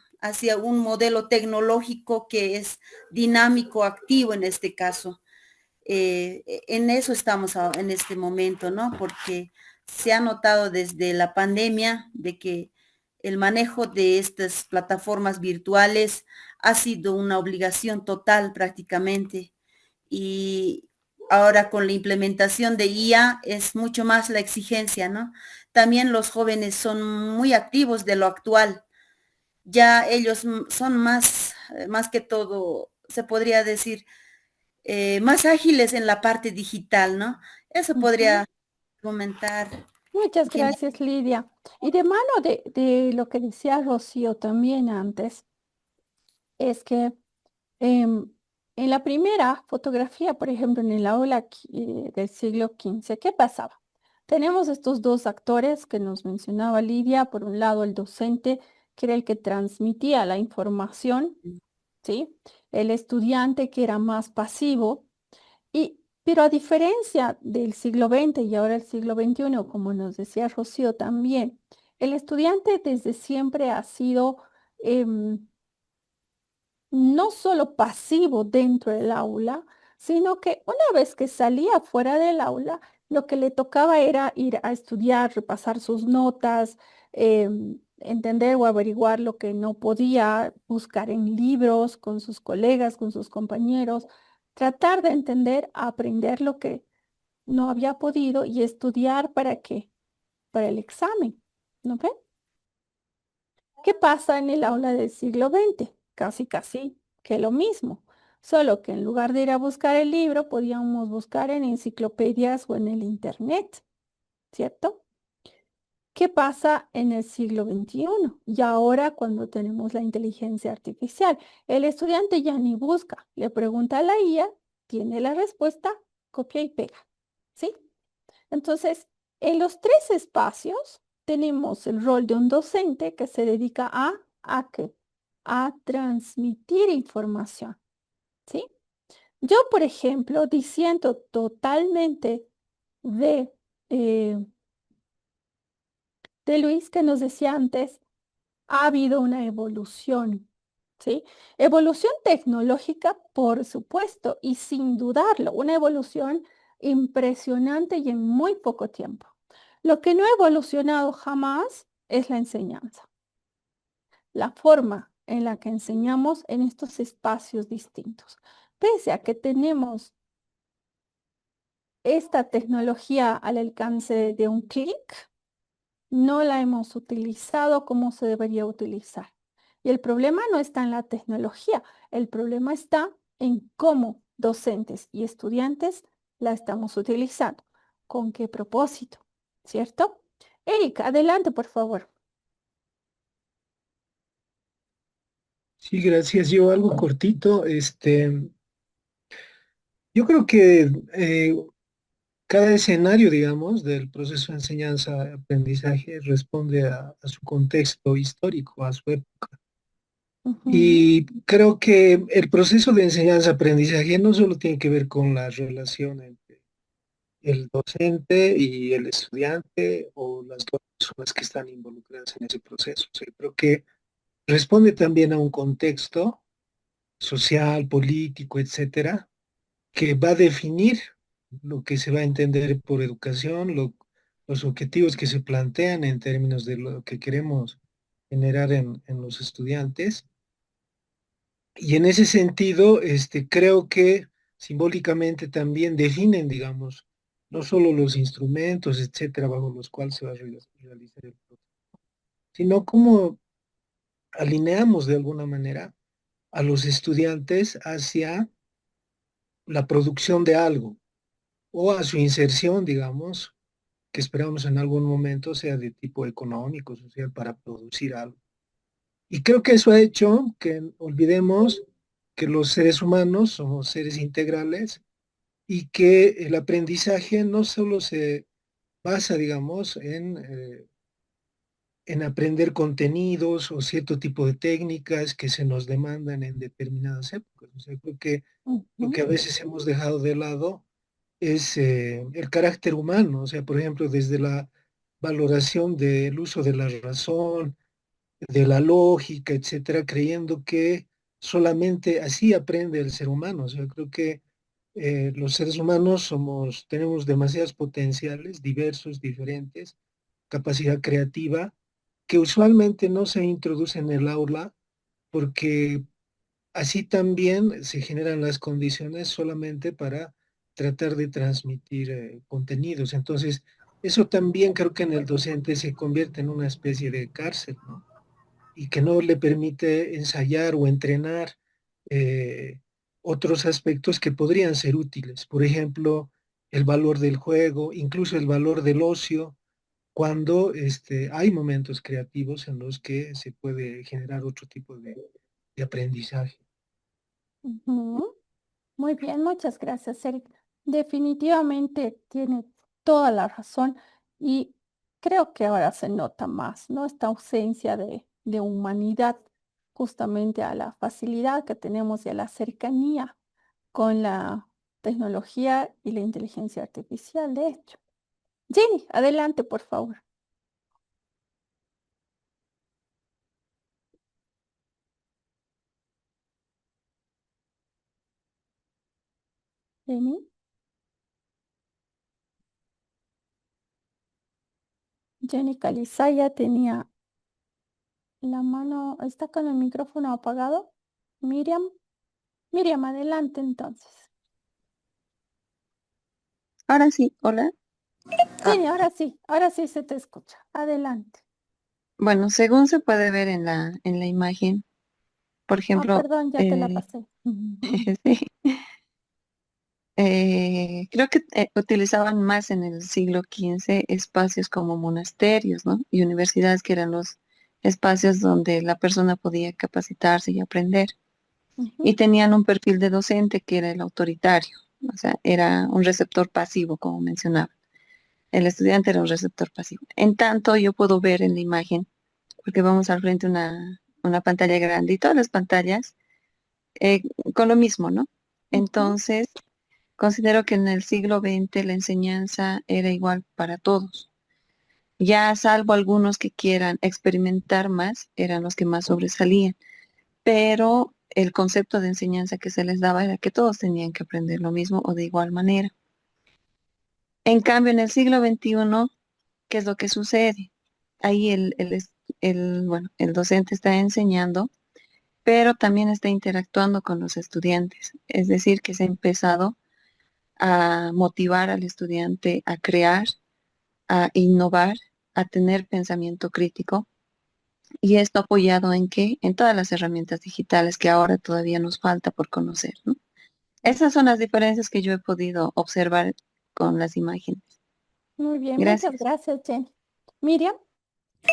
modelo tecnológico que es dinámico, activo en este caso. En eso estamos en este momento, ¿no? Porque se ha notado desde la pandemia de que el manejo de estas plataformas virtuales ha sido una obligación total prácticamente. Y ahora con la implementación de IA es mucho más la exigencia, ¿no? También los jóvenes son muy activos de lo actual. Ya ellos son más que todo, se podría decir, más ágiles en la parte digital, ¿no? Eso podría comentar.
Muchas
que
gracias, Lidia. Y de mano de lo que decía Rocío también antes, es que em, en la primera fotografía, por ejemplo, en el aula del siglo XV, ¿qué pasaba? Tenemos estos dos actores que nos mencionaba Lidia. Por un lado, el docente, que era el que transmitía la información, ¿sí? El estudiante, que era más pasivo. Pero a diferencia del siglo XX y ahora el siglo XXI, como nos decía Rocío también, el estudiante desde siempre ha sido em, no solo pasivo dentro del aula, sino que una vez que salía fuera del aula, lo que le tocaba era ir a estudiar, repasar sus notas, entender o averiguar lo que no podía, buscar en libros con sus colegas, con sus compañeros, tratar de entender, aprender lo que no había podido y estudiar para qué, para el examen, ¿no ve? ¿Qué pasa en el aula del siglo XX? Casi, casi que lo mismo, solo que en lugar de ir a buscar el libro, podíamos buscar en enciclopedias o en el internet, ¿cierto? ¿Qué pasa en el siglo XXI? Y ahora cuando tenemos la inteligencia artificial, el estudiante ya ni busca, le pregunta a la IA, tiene la respuesta, copia y pega, ¿sí? Entonces, en los tres espacios tenemos el rol de un docente que se dedica ¿a qué? A transmitir información, ¿sí? Yo, por ejemplo, diciendo totalmente de, eh, de Luis, que nos decía antes, ha habido una evolución, ¿sí? Evolución tecnológica, por supuesto, y sin dudarlo, una evolución impresionante y en muy poco tiempo. Lo que no ha evolucionado jamás es la enseñanza, la forma en la que enseñamos en estos espacios distintos. Pese a que tenemos esta tecnología al alcance de un clic, no la hemos utilizado como se debería utilizar. Y el problema no está en la tecnología, el problema está en cómo docentes y estudiantes la estamos utilizando. ¿Con qué propósito? ¿Cierto? Erika, adelante, por favor.
Sí, gracias. Yo algo cortito. Yo creo que cada escenario, digamos, del proceso de enseñanza-aprendizaje responde a su contexto histórico, a su época.
Ujú,
Y creo que el proceso de enseñanza-aprendizaje no solo tiene que ver con la relación entre el docente y el estudiante o las dos personas que están involucradas en ese proceso. O sea, creo que responde también a un contexto social, político, etcétera, que va a definir lo que se va a entender por educación, los objetivos que se plantean en términos de lo que queremos generar en los estudiantes. Y en ese sentido, creo que simbólicamente también definen, digamos, no solo los instrumentos, etcétera, bajo los cuales se va a realizar el proceso, sino cómo alineamos de alguna manera a los estudiantes hacia la producción de algo o a su inserción, digamos, que esperamos en algún momento sea de tipo económico, social, para producir algo. Y creo que eso ha hecho que olvidemos que los seres humanos somos seres integrales y que el aprendizaje no solo se basa, digamos, en aprender contenidos o cierto tipo de técnicas que se nos demandan en determinadas épocas. O sea, creo que lo que a veces hemos dejado de lado es el carácter humano, o sea, por ejemplo, desde la valoración del uso de la razón, de la lógica, etcétera, creyendo que solamente así aprende el ser humano. O sea, creo que los seres humanos tenemos demasiados potenciales, diversos, diferentes, capacidad creativa, que usualmente no se introduce en el aula porque así también se generan las condiciones solamente para tratar de transmitir contenidos. Entonces, eso también creo que en el docente se convierte en una especie de cárcel, ¿no? Y que no le permite ensayar o entrenar eh, otros aspectos que podrían ser útiles. Por ejemplo, el valor del juego, incluso el valor del ocio, cuando hay momentos creativos en los que se puede generar otro tipo de aprendizaje.
Ujú. Muy bien, muchas gracias, Eric. Definitivamente tiene toda la razón y creo que ahora se nota más, ¿no? Esta ausencia de humanidad justamente a la facilidad que tenemos y a la cercanía con la tecnología y la inteligencia artificial, de hecho. Jenny, adelante, por favor. Jenny, Jenny Calizaya tenía la mano, ¿está con el micrófono apagado? Miriam, Miriam, adelante entonces.
Ahora sí, hola.
Jenny, ahora sí se te escucha. Adelante.
Bueno, según se puede ver en la imagen, por
Ah,
ejemplo,
perdón, ya te la pasé. Ujú.
sí, creo que utilizaban más en el siglo XV espacios como monasterios, ¿no? Y universidades que eran los espacios donde la persona podía capacitarse y aprender. Y
Ujú.
tenían un perfil de docente que era el autoritario, o sea, era un receptor pasivo, como mencionaba. El estudiante era un receptor pasivo. En tanto, yo puedo ver en la imagen porque vamos al frente una pantalla grande y todas las pantallas eh, con lo mismo, ¿no?
Ujú.
Entonces, considero que en el siglo XX la enseñanza era igual para todos. Ya salvo algunos que quieran experimentar más, eran los que más sobresalían, pero el concepto de enseñanza que se les daba era que todos tenían que aprender lo mismo o de igual manera. En cambio, en el siglo XXI, ¿qué es lo que sucede? Ahí bueno, el docente está enseñando pero también está interactuando con los estudiantes. Es decir, que se ha empezado a motivar al estudiante a crear, a innovar, a tener pensamiento crítico. Y esto apoyado en qué? En todas las herramientas digitales que ahora todavía nos falta por conocer, ¿no? Esas son las diferencias que yo he podido observar con las imágenes.
Muy bien, muchas
Gracias.
gracias, Jenny. Miriam,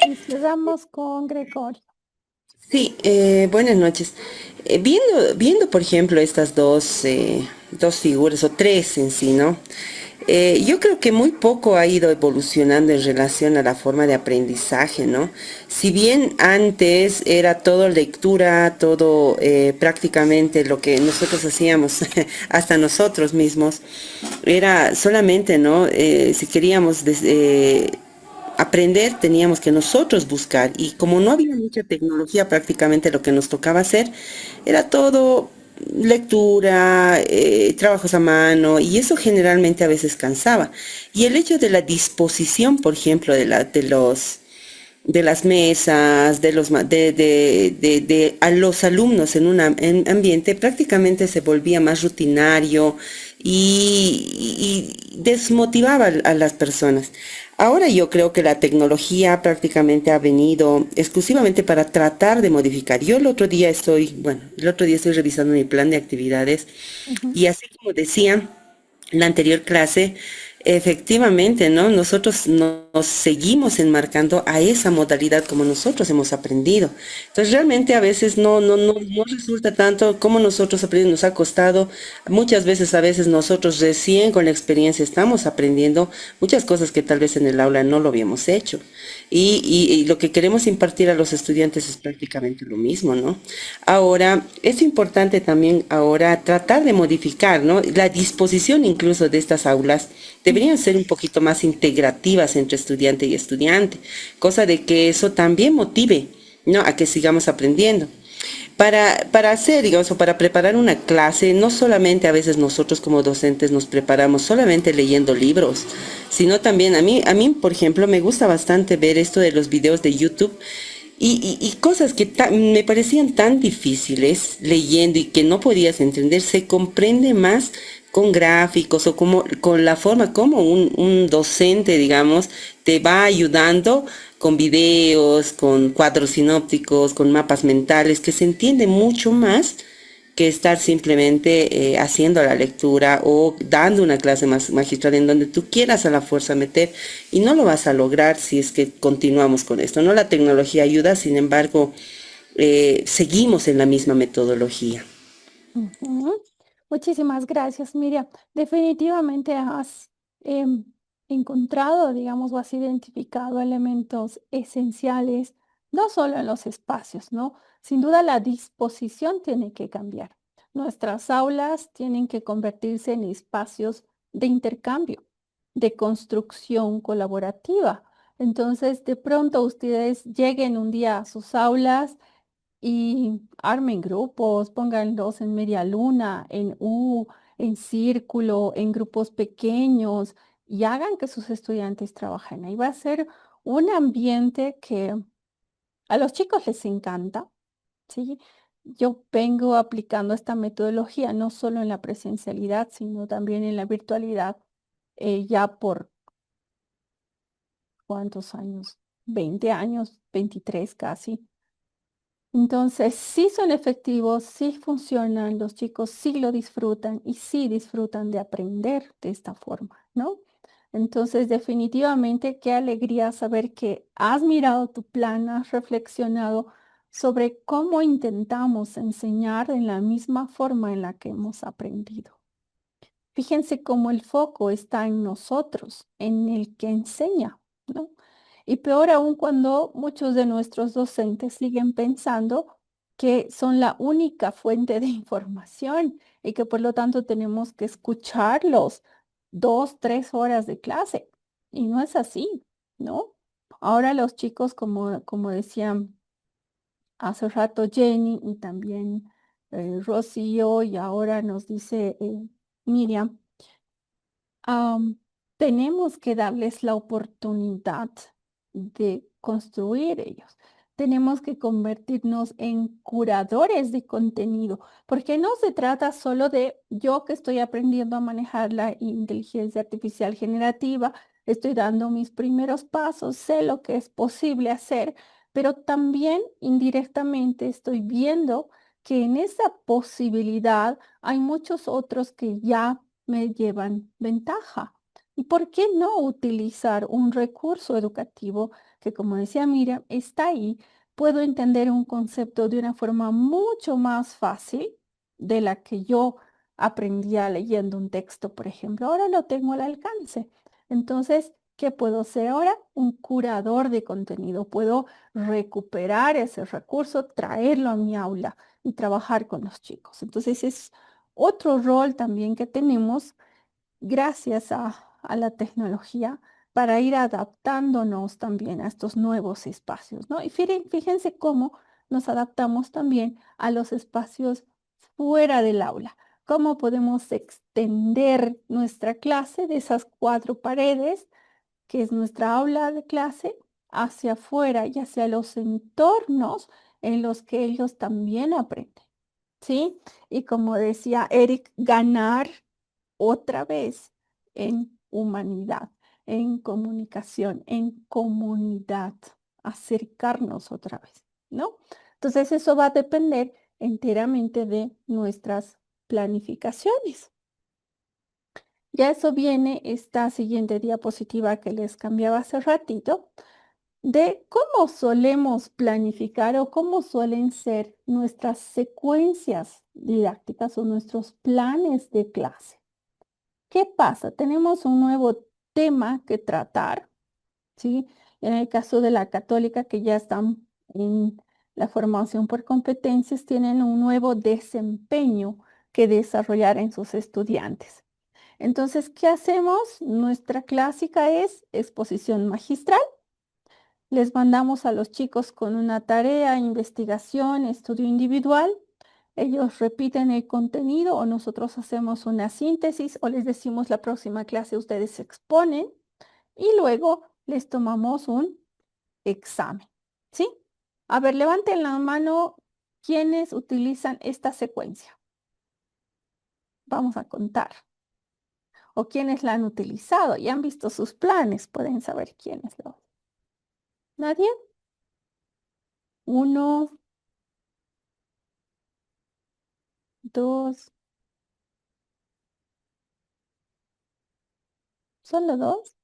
y cerramos con Gregorio.
Sí, buenas noches. Viendo, por ejemplo, estas dos figuras, o tres en sí, ¿no? Yo creo que muy poco ha ido evolucionando en relación a la forma de aprendizaje, ¿no? Si bien antes era todo lectura, todo prácticamente lo que nosotros hacíamos, hasta nosotros mismos, era solamente, ¿no? Si queríamos aprender teníamos que nosotros buscar y como no había mucha tecnología, prácticamente lo que nos tocaba hacer era todo lectura, trabajos a mano y eso generalmente a veces cansaba. Y el hecho de la disposición, por ejemplo, de las mesas, a los alumnos en un ambiente prácticamente se volvía más rutinario y desmotivaba a las personas. Ahora yo creo que la tecnología prácticamente ha venido exclusivamente para tratar de modificar. Yo el otro día estoy revisando mi plan de actividades
Ujú.
y así como decía la anterior clase, Efectivamente, ¿no? Nosotros nos seguimos enmarcando a esa modalidad como nosotros hemos aprendido. Entonces, realmente a veces no resulta tanto como nosotros aprendimos, nos ha costado. Muchas veces, a veces nosotros recién con la experiencia estamos aprendiendo muchas cosas que tal vez en el aula no lo habíamos hecho. Y lo que queremos impartir a los estudiantes es prácticamente lo mismo, ¿no? Ahora, es importante también ahora tratar de modificar, ¿no? La disposición incluso de estas aulas deberían ser un poquito más integrativas entre estudiante y estudiante, cosa de que eso también motive, ¿no? A que sigamos aprendiendo. Para hacer, digamos, o para preparar una clase, no solamente a veces nosotros como docentes nos preparamos solamente leyendo libros, sino también a mí, por ejemplo, me gusta bastante ver esto de los videos de YouTube y cosas que me parecían tan difíciles leyendo y que no podías entender, se comprende más con gráficos o como, con la forma como un docente, digamos, te va ayudando con videos, con cuadros sinópticos, con mapas mentales, que se entiende mucho más que estar simplemente haciendo la lectura o dando una clase más magistral en donde tú quieras a la fuerza meter y no lo vas a lograr si es que continuamos con esto, ¿no? La tecnología ayuda, sin embargo, seguimos en la misma metodología.
Ujú. Muchísimas gracias, Miriam. Definitivamente has em, encontrado, digamos, o has identificado elementos esenciales, no solo en los espacios, ¿no? Sin duda la disposición tiene que cambiar. Nuestras aulas tienen que convertirse en espacios de intercambio, de construcción colaborativa. Entonces, de pronto ustedes lleguen un día a sus aulas y armen grupos, pónganlos en media luna, en U, en círculo, en grupos pequeños y hagan que sus estudiantes trabajen. Ahí va a ser un ambiente que a los chicos les encanta, ¿sí? Yo vengo aplicando esta metodología no solo en la presencialidad, sino también en la virtualidad, ya por ¿cuántos años? 20 años, 23 casi. Entonces, sí son efectivos, sí funcionan, los chicos sí lo disfrutan y sí disfrutan de aprender de esta forma, ¿no? Entonces, definitivamente, qué alegría saber que has mirado tu plan, has reflexionado sobre cómo intentamos enseñar en la misma forma en la que hemos aprendido. Fíjense cómo el foco está en nosotros, en el que enseña, ¿no? Y peor aún cuando muchos de nuestros docentes siguen pensando que son la única fuente de información y que por lo tanto tenemos que escucharlos 2, 3 horas de clase. Y no es así, ¿no? Ahora los chicos, como decían hace rato Jenny y también Rocío y ahora nos dice Miriam, tenemos que darles la oportunidad de construir ellos. Tenemos que convertirnos en curadores de contenido, porque no se trata solo de yo que estoy aprendiendo a manejar la inteligencia artificial generativa, estoy dando mis primeros pasos, sé lo que es posible hacer, pero también indirectamente estoy viendo que en esa posibilidad hay muchos otros que ya me llevan ventaja. ¿Y por qué no utilizar un recurso educativo que, como decía Miriam, está ahí? Puedo entender un concepto de una forma mucho más fácil de la que yo aprendía leyendo un texto, por ejemplo. Ahora lo tengo al alcance. Entonces, ¿qué puedo ser ahora? Un curador de contenido. Puedo recuperar ese recurso, traerlo a mi aula y trabajar con los chicos. Entonces, es otro rol también que tenemos gracias a la tecnología para ir adaptándonos también a estos nuevos espacios, ¿no? Y fíjense cómo nos adaptamos también a los espacios fuera del aula, cómo podemos extender nuestra clase de esas 4 paredes, que es nuestra aula de clase, hacia afuera y hacia los entornos en los que ellos también aprenden, ¿sí? Y como decía Eric, ganar otra vez en humanidad, en comunicación, en comunidad, acercarnos otra vez, ¿no? Entonces eso va a depender enteramente de nuestras planificaciones. Ya eso viene esta siguiente diapositiva que les cambiaba hace ratito, de cómo solemos planificar o cómo suelen ser nuestras secuencias didácticas o nuestros planes de clase. ¿Qué pasa? Tenemos un nuevo tema que tratar, ¿sí? En el caso de la católica, que ya están en la formación por competencias, tienen un nuevo desempeño que desarrollar en sus estudiantes. Entonces, ¿qué hacemos? Nuestra clásica es exposición magistral. Les mandamos a los chicos con una tarea, investigación, estudio individual. Ellos repiten el contenido o nosotros hacemos una síntesis o les decimos la próxima clase ustedes se exponen y luego les tomamos un examen, ¿sí? A ver, levanten la mano quienes utilizan esta secuencia. Vamos a contar. O quienes la han utilizado y han visto sus planes, pueden saber quiénes lo. ¿Nadie? 1, 2. ¿Solo 2?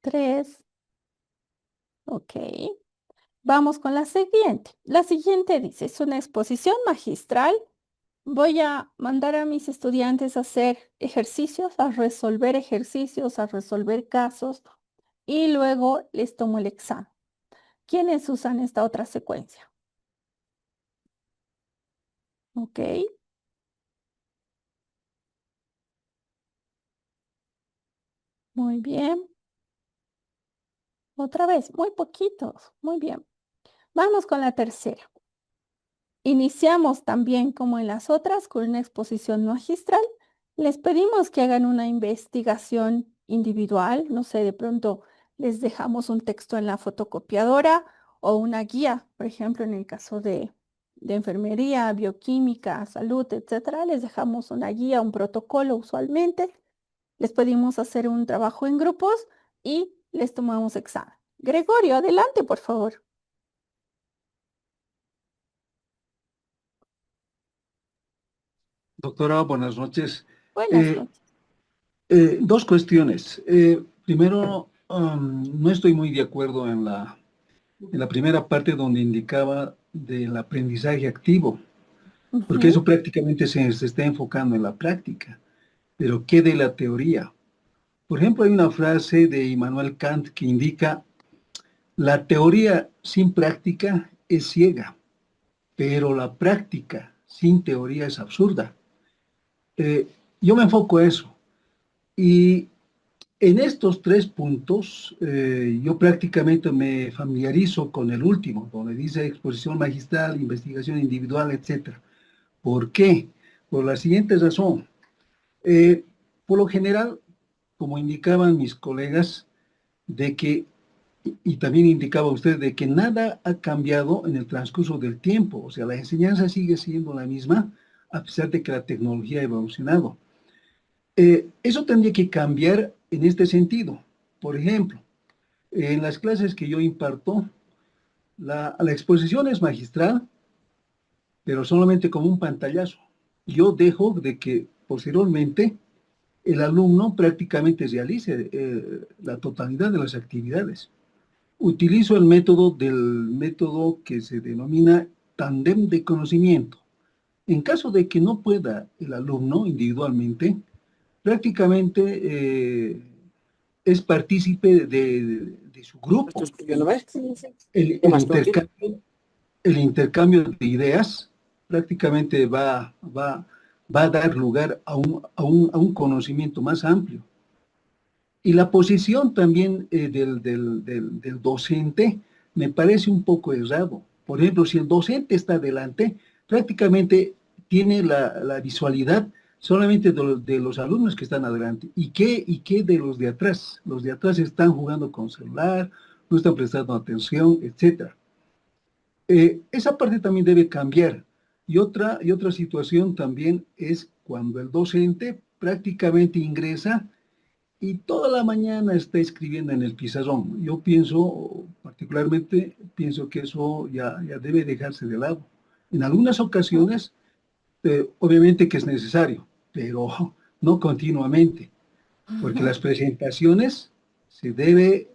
3. Ok. Vamos con la siguiente. La siguiente dice, es una exposición magistral. Voy a mandar a mis estudiantes a hacer ejercicios, a resolver ejercicios, a resolver casos y luego les tomo el examen. ¿Quiénes usan esta otra secuencia? Ok. Muy bien. Otra vez, muy poquitos. Muy bien. Vamos con la tercera. Iniciamos también, como en las otras, con una exposición magistral. Les pedimos que hagan una investigación individual. No sé, de pronto les dejamos un texto en la fotocopiadora o una guía, por ejemplo, en el caso de enfermería, bioquímica, salud, etcétera. Les dejamos una guía, un protocolo usualmente. Les pedimos hacer un trabajo en grupos y les tomamos examen. Gregorio, adelante, por favor.
Doctora, buenas noches.
Buenas noches.
Dos cuestiones. Primero, no estoy muy de acuerdo en la primera parte donde indicaba del aprendizaje activo, porque eso prácticamente se está enfocando en la práctica. Pero ¿qué de la teoría? Por ejemplo, hay una frase de Immanuel Kant que indica, la teoría sin práctica es ciega, pero la práctica sin teoría es absurda. Yo me enfoco a eso. Y en estos tres puntos, yo prácticamente me familiarizo con el último, donde dice exposición magistral, investigación individual, etc. ¿Por qué? Por la siguiente razón. Por lo general, como indicaban mis colegas, de que, y también indicaba usted, de que nada ha cambiado en el transcurso del tiempo. O sea, la enseñanza sigue siendo la misma, a pesar de que la tecnología ha evolucionado. Eso tendría que cambiar en este sentido. Por ejemplo, en las clases que yo imparto, la exposición es magistral, pero solamente como un pantallazo. Yo dejo de que posteriormente el alumno prácticamente realice la totalidad de las actividades. Utilizo el método que se denomina tándem de conocimiento. En caso de que no pueda el alumno individualmente, prácticamente es partícipe de su grupo. El intercambio de ideas prácticamente va a dar lugar a un conocimiento más amplio. Y la posición también del docente me parece un poco errado. Por ejemplo, si el docente está adelante, prácticamente tiene la visualidad solamente de los alumnos que están adelante. ¿Y qué de los de atrás? Los de atrás están jugando con celular, no están prestando atención, etc. Esa parte también debe cambiar. Y otra situación también es cuando el docente prácticamente ingresa y toda la mañana está escribiendo en el pizarrón. Yo particularmente pienso que eso ya debe dejarse de lado. En algunas ocasiones, obviamente que es necesario, pero no continuamente. porque las presentaciones se debe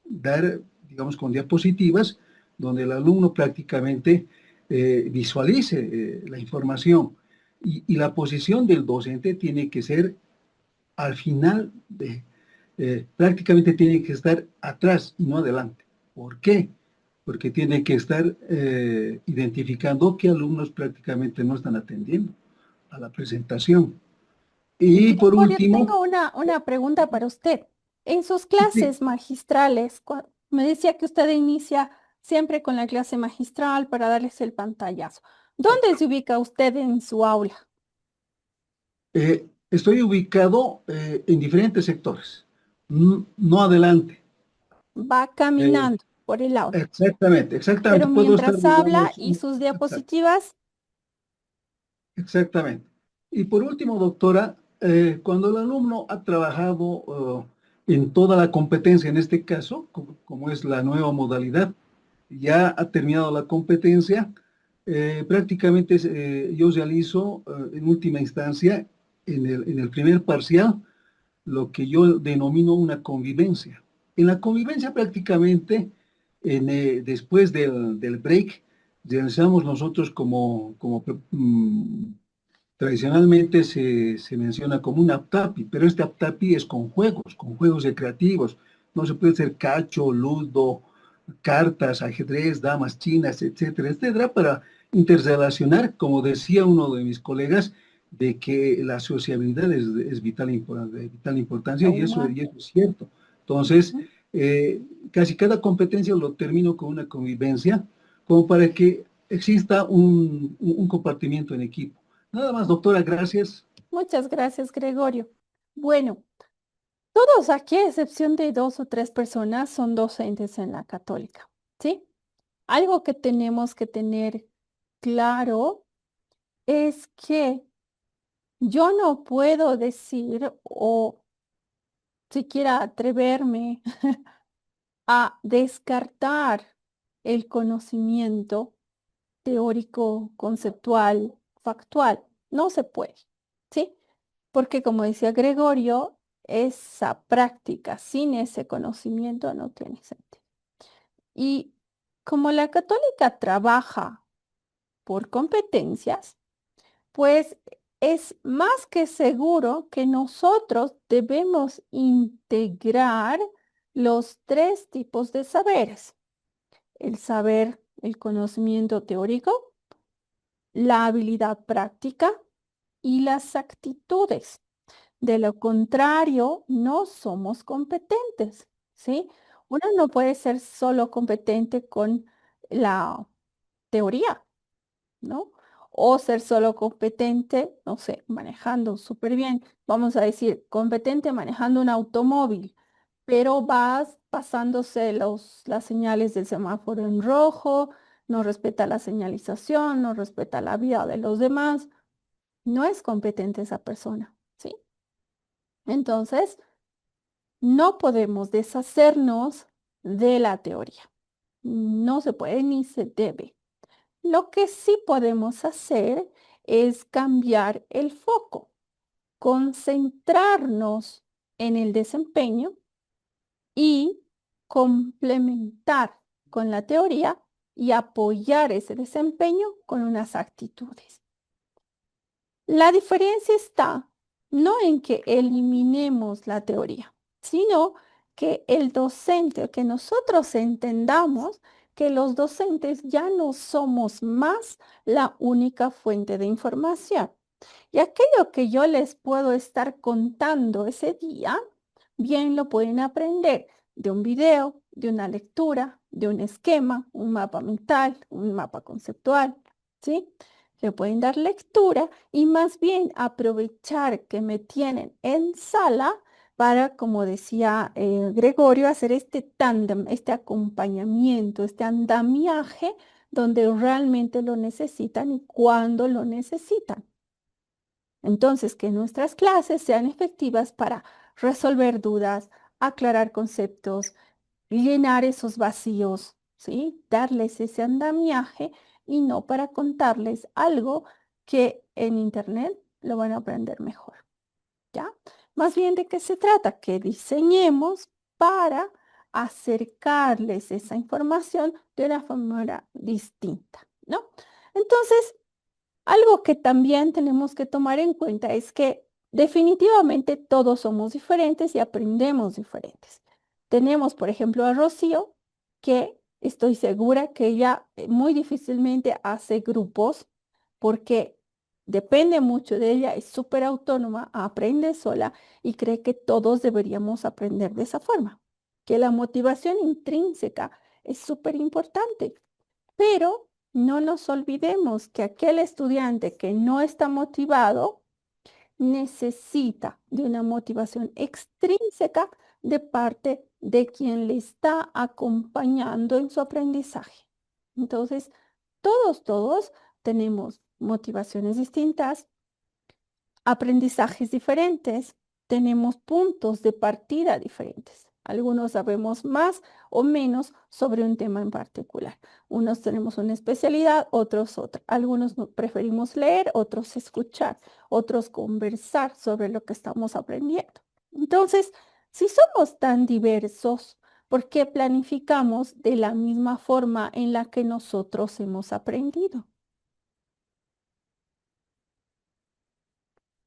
dar, digamos, con diapositivas, donde el alumno prácticamente visualice la información. Y la posición del docente tiene que ser al final, prácticamente tiene que estar atrás y no adelante. ¿Por qué? Porque tiene que estar identificando qué alumnos prácticamente no están atendiendo a la presentación. Y por
Gregorio,
último,
tengo una pregunta para usted. En sus
sí,
clases magistrales, me decía que usted inicia siempre con la clase magistral para darles el pantallazo. ¿Dónde se ubica usted en su aula?
estoy ubicado en diferentes sectores, no adelante.
Va
Eh,
caminando por el aula,
exactamente,
pero
puedo estar,
mientras habla
digamos,
y sus diapositivas,
exactamente. Y por último, doctora, cuando el alumno ha trabajado en toda la competencia, en este caso, como es la nueva modalidad, ya ha terminado la competencia, prácticamente yo realizo en última instancia, en el primer parcial, lo que yo denomino una convivencia. En la convivencia prácticamente, después del break, realizamos nosotros tradicionalmente se menciona como un aptapi, pero este aptapi es con juegos recreativos. No se puede hacer cacho, ludo, cartas, ajedrez, damas chinas, etcétera, etcétera, para interrelacionar, como decía uno de mis colegas, de que la sociabilidad es de vital importancia y eso es cierto. Entonces, casi cada competencia lo termino con una convivencia, como para que exista un compartimiento en equipo. Nada más, doctora, gracias.
muchas gracias, Gregorio. Bueno, todos aquí, a excepción de 2 o 3 personas, son docentes en la católica, ¿sí? Algo que tenemos que tener claro es que yo no puedo decir o siquiera atreverme a descartar el conocimiento teórico, conceptual, factual. No se puede, ¿sí? Porque como decía Gregorio, esa práctica sin ese conocimiento no tiene sentido. Y como la católica trabaja por competencias, pues es más que seguro que nosotros debemos integrar los 3 tipos de saberes. El saber, el conocimiento teórico, la habilidad práctica y las actitudes. De lo contrario, no somos competentes, ¿sí? Uno no puede ser solo competente con la teoría, ¿no? O ser solo competente, no sé, manejando súper bien. Vamos a decir, competente manejando un automóvil, pero vas pasándose las señales del semáforo en rojo, no respeta la señalización, no respeta la vida de los demás. No es competente esa persona, ¿sí? Entonces, no podemos deshacernos de la teoría. No se puede ni se debe. Lo que sí podemos hacer es cambiar el foco, concentrarnos en el desempeño y complementar con la teoría y apoyar ese desempeño con unas actitudes. La diferencia está no en que eliminemos la teoría, sino que el docente, que nosotros entendamos que los docentes ya no somos más la única fuente de información. Y aquello que yo les puedo estar contando ese día, bien lo pueden aprender de un video, de una lectura, de un esquema, un mapa mental, un mapa conceptual, ¿sí? Le pueden dar lectura y más bien aprovechar que me tienen en sala para, como decía Gregorio, hacer este tándem, este acompañamiento, este andamiaje donde realmente lo necesitan y cuando lo necesitan. Entonces, que nuestras clases sean efectivas para resolver dudas, aclarar conceptos, llenar esos vacíos, ¿sí? Darles ese andamiaje y no para contarles algo que en internet lo van a aprender mejor, ¿ya? Más bien, ¿de qué se trata? Que diseñemos para acercarles esa información de una forma distinta, ¿no? Entonces, algo que también tenemos que tomar en cuenta es que definitivamente todos somos diferentes y aprendemos diferentes. Tenemos, por ejemplo, a Rocío, que estoy segura que ella muy difícilmente hace grupos porque depende mucho de ella, es súper autónoma, aprende sola y cree que todos deberíamos aprender de esa forma, que la motivación intrínseca es súper importante, pero no nos olvidemos que aquel estudiante que no está motivado necesita de una motivación extrínseca de parte de quien le está acompañando en su aprendizaje. Entonces, todos tenemos motivaciones distintas, aprendizajes diferentes, tenemos puntos de partida diferentes. Algunos sabemos más o menos sobre un tema en particular. Unos tenemos una especialidad, otros otra. Algunos preferimos leer, otros escuchar, otros conversar sobre lo que estamos aprendiendo. Entonces, si somos tan diversos, ¿por qué planificamos de la misma forma en la que nosotros hemos aprendido?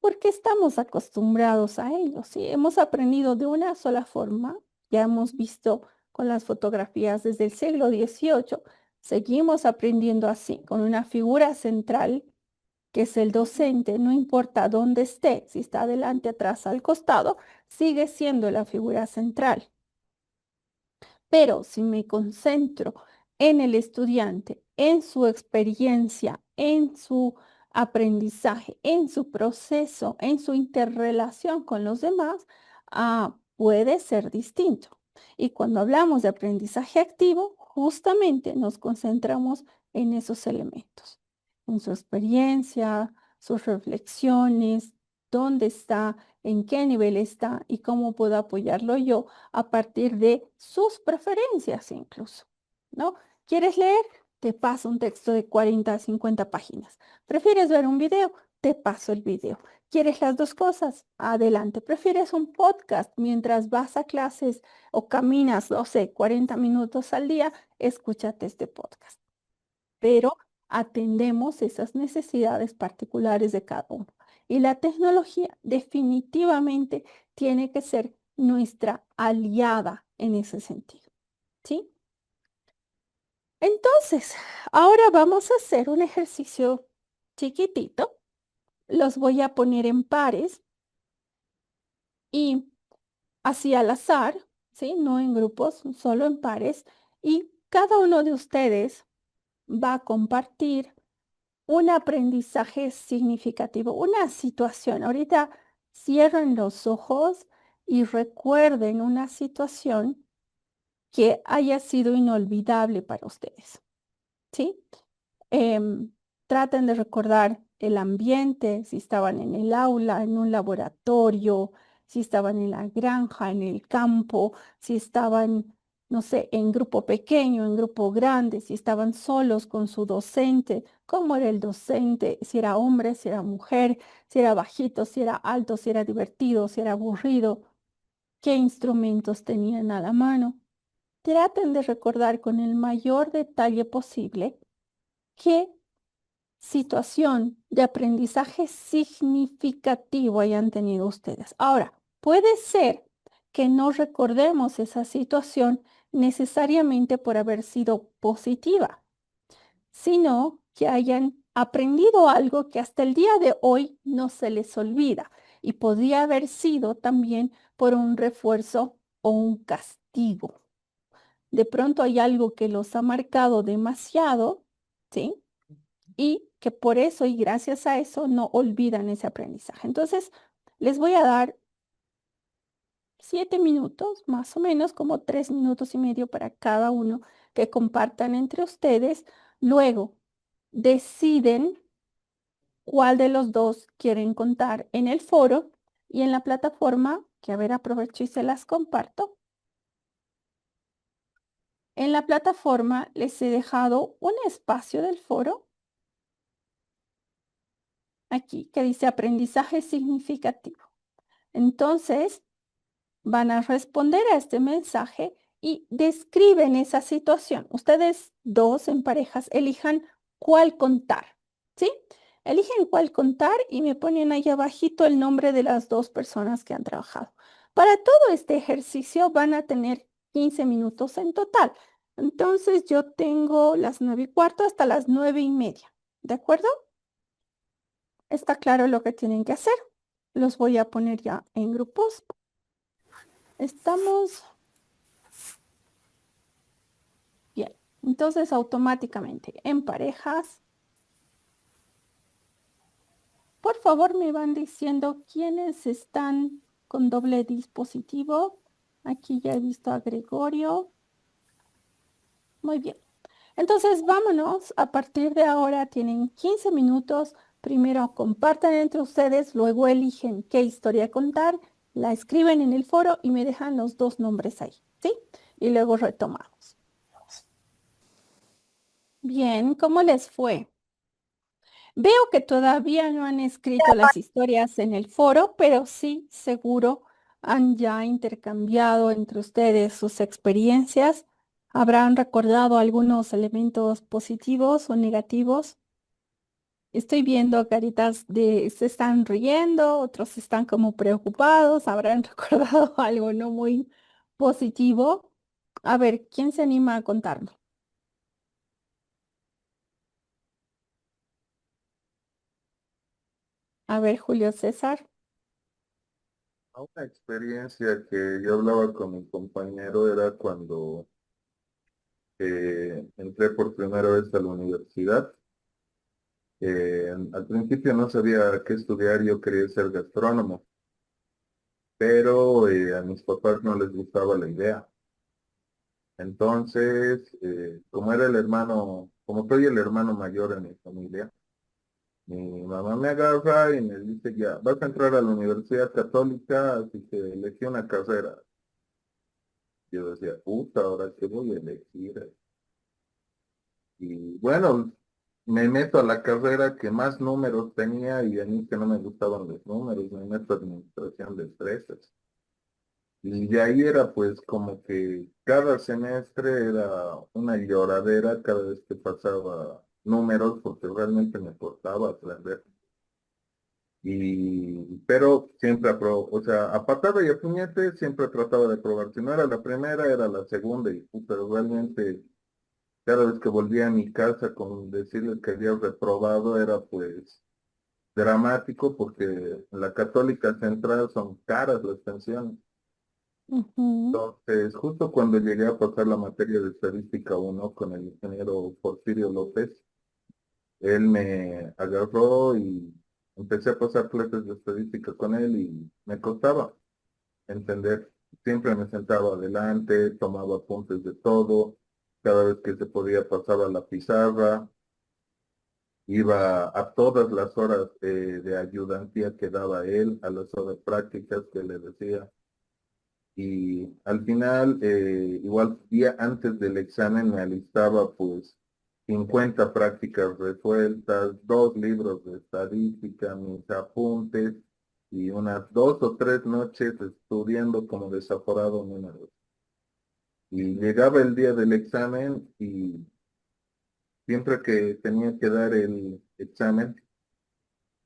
Porque estamos acostumbrados a ello, ¿sí? Hemos aprendido de una sola forma, ya hemos visto con las fotografías desde el siglo XVIII, seguimos aprendiendo así, con una figura central, que es el docente, no importa dónde esté, si está adelante, atrás, al costado, sigue siendo la figura central. Pero si me concentro en el estudiante, en su experiencia, en su aprendizaje, en su proceso, en su interrelación con los demás, puede ser distinto. Y cuando hablamos de aprendizaje activo, justamente nos concentramos en esos elementos, en su experiencia, sus reflexiones, dónde está, en qué nivel está y cómo puedo apoyarlo yo a partir de sus preferencias incluso, ¿no? ¿Quieres leer? Te paso un texto de 40 a 50 páginas. ¿Prefieres ver un video? Te paso el video. ¿Quieres las dos cosas? Adelante. ¿Prefieres un podcast mientras vas a clases o caminas, no sé, 40 minutos al día? Escúchate este podcast. Pero atendemos esas necesidades particulares de cada uno. Y la tecnología definitivamente tiene que ser nuestra aliada en ese sentido, ¿sí? Entonces, ahora vamos a hacer un ejercicio chiquitito. Los voy a poner en pares y así al azar, ¿sí? No en grupos, solo en pares. Y cada uno de ustedes va a compartir un aprendizaje significativo, una situación. Ahorita cierren los ojos y recuerden una situación que haya sido inolvidable para ustedes, ¿sí? Traten de recordar el ambiente, si estaban en el aula, en un laboratorio, si estaban en la granja, en el campo, si estaban, no sé, en grupo pequeño, en grupo grande, si estaban solos con su docente, cómo era el docente, si era hombre, si era mujer, si era bajito, si era alto, si era divertido, si era aburrido, qué instrumentos tenían a la mano. Traten de recordar con el mayor detalle posible qué situación de aprendizaje significativo hayan tenido ustedes. Ahora, puede ser que no recordemos esa situación necesariamente por haber sido positiva, sino que hayan aprendido algo que hasta el día de hoy no se les olvida y podría haber sido también por un refuerzo o un castigo. De pronto hay algo que los ha marcado demasiado, ¿sí? Y que por eso y gracias a eso no olvidan ese aprendizaje. Entonces, les voy a dar 7 minutos, más o menos como 3 minutos y medio para cada uno que compartan entre ustedes. Luego, deciden cuál de los dos quieren contar en el foro y en la plataforma, que a ver, aprovecho y se las comparto. En la plataforma les he dejado un espacio del foro aquí que dice aprendizaje significativo. Entonces, van a responder a este mensaje y describen esa situación. Ustedes dos en parejas elijan cuál contar, ¿sí? Eligen cuál contar y me ponen ahí abajito el nombre de las dos personas que han trabajado. Para todo este ejercicio van a tener 15 minutos en total. Entonces yo tengo las 9:15 hasta las 9:30, ¿de acuerdo? Está claro lo que tienen que hacer. Los voy a poner ya en grupos. Estamos bien. Entonces automáticamente en parejas, por favor me van diciendo quiénes están con doble dispositivo. Aquí ya he visto a Gregorio. Muy bien. Entonces vámonos. A partir de ahora tienen 15 minutos. Primero compartan entre ustedes, luego eligen qué historia contar, la escriben en el foro y me dejan los dos nombres ahí, ¿sí? Y luego retomamos. Bien, ¿cómo les fue? Veo que todavía no han escrito las historias en el foro, pero sí, seguro han ya intercambiado entre ustedes sus experiencias. Habrán recordado algunos elementos positivos o negativos. Estoy viendo caritas de se están riendo, otros están como preocupados, habrán recordado algo no muy positivo. A ver, ¿quién se anima a contarlo? A ver, Julio César.
Una experiencia que yo hablaba con mi compañero era cuando entré por primera vez a la universidad. Al principio no sabía qué estudiar, yo quería ser gastrónomo, pero a mis papás no les gustaba la idea. Entonces, como era el hermano, como soy el hermano mayor en mi familia, mi mamá me agarra y me dice, ya, vas a entrar a la Universidad Católica, así que elegí una carrera. Yo decía, puta, ahora qué voy a elegir. Y bueno, me meto a la carrera que más números tenía y a mí que no me gustaban los números, me meto a administración de empresas. Y de ahí era pues como que cada semestre era una lloradera cada vez que pasaba números porque realmente me costaba aprender. Pero siempre aprobó, o sea, a patada y a puñete siempre trataba de probar. Si no era la primera, era la segunda, pero realmente cada vez que volvía a mi casa con decirles que había reprobado era pues dramático porque en la Católica Central son caras las pensiones.
Ujú.
Entonces, justo cuando llegué a pasar la materia de estadística 1 con el ingeniero Porfirio López, él me agarró y empecé a pasar clases de estadística con él y me costaba entender. Siempre me sentaba adelante, tomaba apuntes de todo, cada vez que se podía pasaba la pizarra, iba a todas las horas de ayudantía que daba él, a las horas prácticas que le decía. Y al final, igual día antes del examen me alistaba pues 50 prácticas resueltas, 2 libros de estadística, mis apuntes y unas 2 o 3 noches estudiando como desaforado números. Y llegaba el día del examen y siempre que tenía que dar el examen,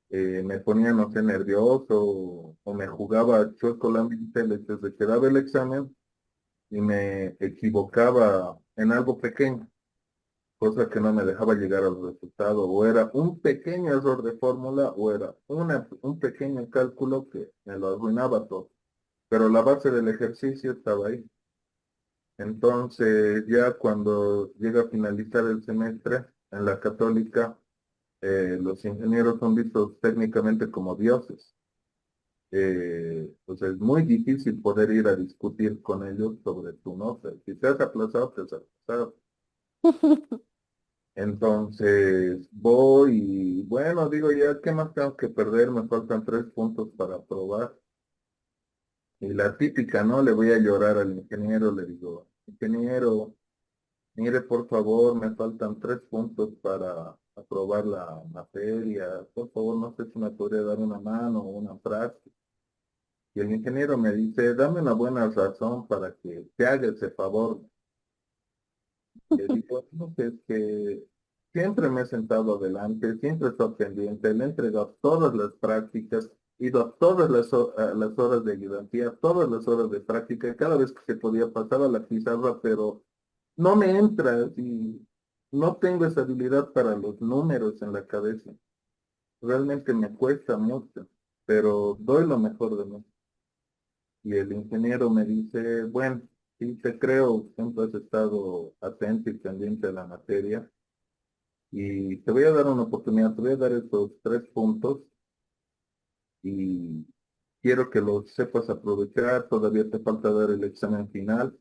me ponía, no sé, nervioso o me jugaba chueco la mente desde que daba el examen y me equivocaba en algo pequeño, cosa que no me dejaba llegar al resultado, o era un pequeño error de fórmula, o era un pequeño cálculo que me lo arruinaba todo, pero la base del ejercicio estaba ahí. Entonces, ya cuando llega a finalizar el semestre en la Católica, los ingenieros son vistos técnicamente como dioses. Pues es muy difícil poder ir a discutir con ellos sobre tu nota. Si te has aplazado, te has aplazado. Entonces voy y bueno, digo ya, ¿qué más tengo que perder? Me faltan 3 puntos para aprobar. Y la típica, ¿no? Le voy a llorar al ingeniero, le digo, ingeniero, mire por favor, me faltan 3 puntos para aprobar la materia. Por favor, no sé si me podría dar una mano o una frase. Y el ingeniero me dice, dame una buena razón para que te haga ese favor. Le digo, no, que es que siempre me he sentado adelante, siempre estoy pendiente, le he entregado todas las prácticas, ido a todas las horas de ayudantía, todas las horas de práctica, y cada vez que se podía pasar a la pizarra, pero no me entra y no tengo esa habilidad para los números en la cabeza. Realmente me cuesta mucho, pero doy lo mejor de mí. Y el ingeniero me dice, bueno, sí te creo, siempre has estado atento y pendiente de la materia y te voy a dar una oportunidad, te voy a dar estos 3 puntos y quiero que los sepas aprovechar, todavía te falta dar el examen final,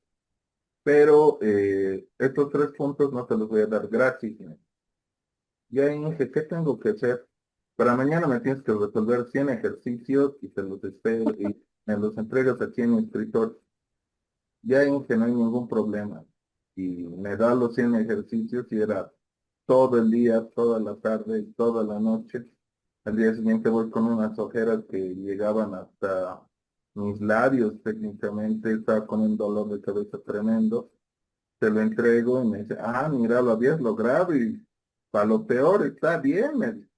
pero estos 3 puntos no te los voy a dar gratis. Ya dije, ¿qué tengo que hacer? Para mañana me tienes que resolver 100 ejercicios y te los espero y me los entregas aquí en mi escritorio. Ya en que no hay ningún problema. Y me da los 100 ejercicios y era todo el día, toda la tarde y toda la noche. Al día siguiente voy con unas ojeras que llegaban hasta mis labios técnicamente, estaba con un dolor de cabeza tremendo. Te lo entrego y me dice, ah, mira, lo habías logrado y para lo peor está bien. Me dice.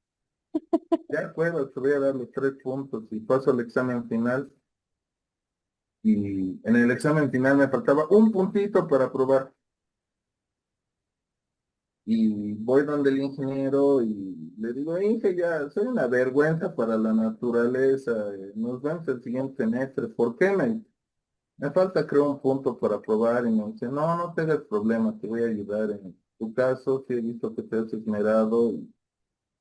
Ya puedo, te voy a dar los 3 puntos y paso al examen final. Y en el examen final me faltaba un puntito para aprobar. Y voy donde el ingeniero y le digo, Inge, ya soy una vergüenza para la naturaleza, nos vemos el siguiente semestre, ¿por qué me falta creo un punto para aprobar? Y me dice, no, no tengas problema, te voy a ayudar en tu caso, sí he visto que te has esmerado y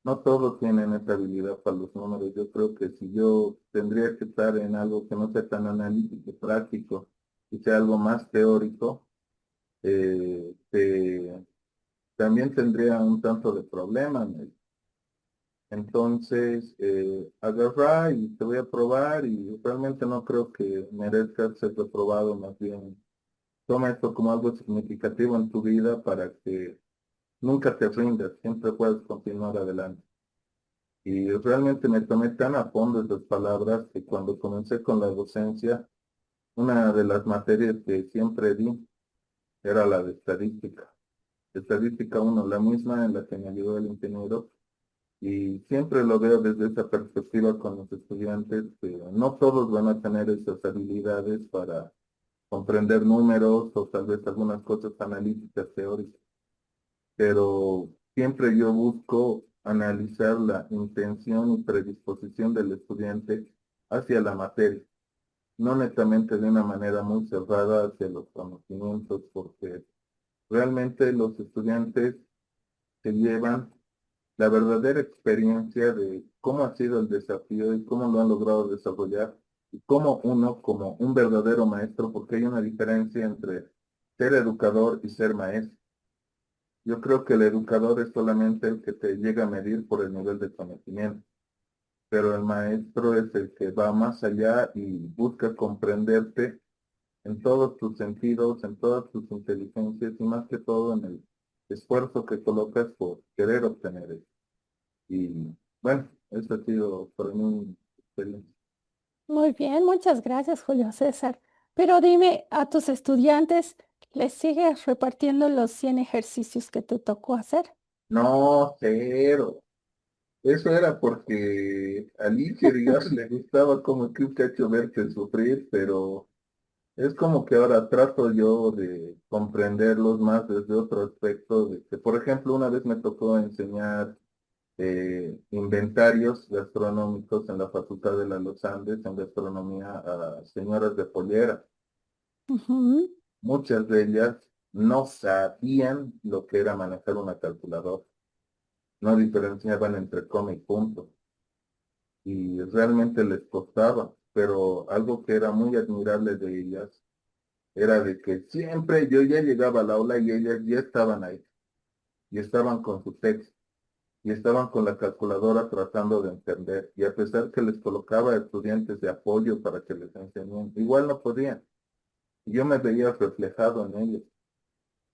no todos tienen esa habilidad para los números. Yo creo que si yo tendría que estar en algo que no sea tan analítico y práctico, y sea algo más teórico, también tendría un tanto de problema. Entonces, agarra y te voy a probar y realmente no creo que merezca ser reprobado, más bien toma esto como algo significativo en tu vida para que nunca te rindas, siempre puedas continuar adelante. Y realmente me tomé tan a fondo esas palabras que cuando comencé con la docencia, una de las materias que siempre di era la de estadística. Estadística 1, la misma en la que me ayudó el ingeniero, y siempre lo veo desde esa perspectiva con los estudiantes, que no todos van a tener esas habilidades para comprender números o tal vez algunas cosas analíticas teóricas, pero siempre yo busco analizar la intención y predisposición del estudiante hacia la materia, no netamente de una manera muy cerrada hacia los conocimientos, porque realmente los estudiantes se llevan la verdadera experiencia de cómo ha sido el desafío y cómo lo han logrado desarrollar y cómo uno, como un verdadero maestro, porque hay una diferencia entre ser educador y ser maestro. Yo creo que el educador es solamente el que te llega a medir por el nivel de conocimiento, pero el maestro es el que va más allá y busca comprenderte en todos tus sentidos, en todas tus inteligencias y más que todo en el esfuerzo que colocas por querer obtener eso. Y bueno, eso ha sido para mí una experiencia.
Muy bien, muchas gracias, Julio César. Pero dime, ¿a tus estudiantes les sigues repartiendo los 100 ejercicios que te tocó hacer?
No, cero. Eso era porque a Alicia, digamos, le gustaba como que un cacho verte sufrir, pero es como que ahora trato yo de comprenderlos más desde otro aspecto. De que, por ejemplo, una vez me tocó enseñar inventarios gastronómicos en la Facultad de Los Andes, en gastronomía, a señoras de pollera.
Ujú.
Muchas de ellas no sabían lo que era manejar una calculadora, no diferenciaban entre coma y punto, y realmente les costaba, pero algo que era muy admirable de ellas era de que siempre yo ya llegaba al aula y ellas ya estaban ahí, y estaban con su texto, y estaban con la calculadora tratando de entender, y a pesar que les colocaba estudiantes de apoyo para que les enseñen, igual no podían. Yo me veía reflejado en ellos.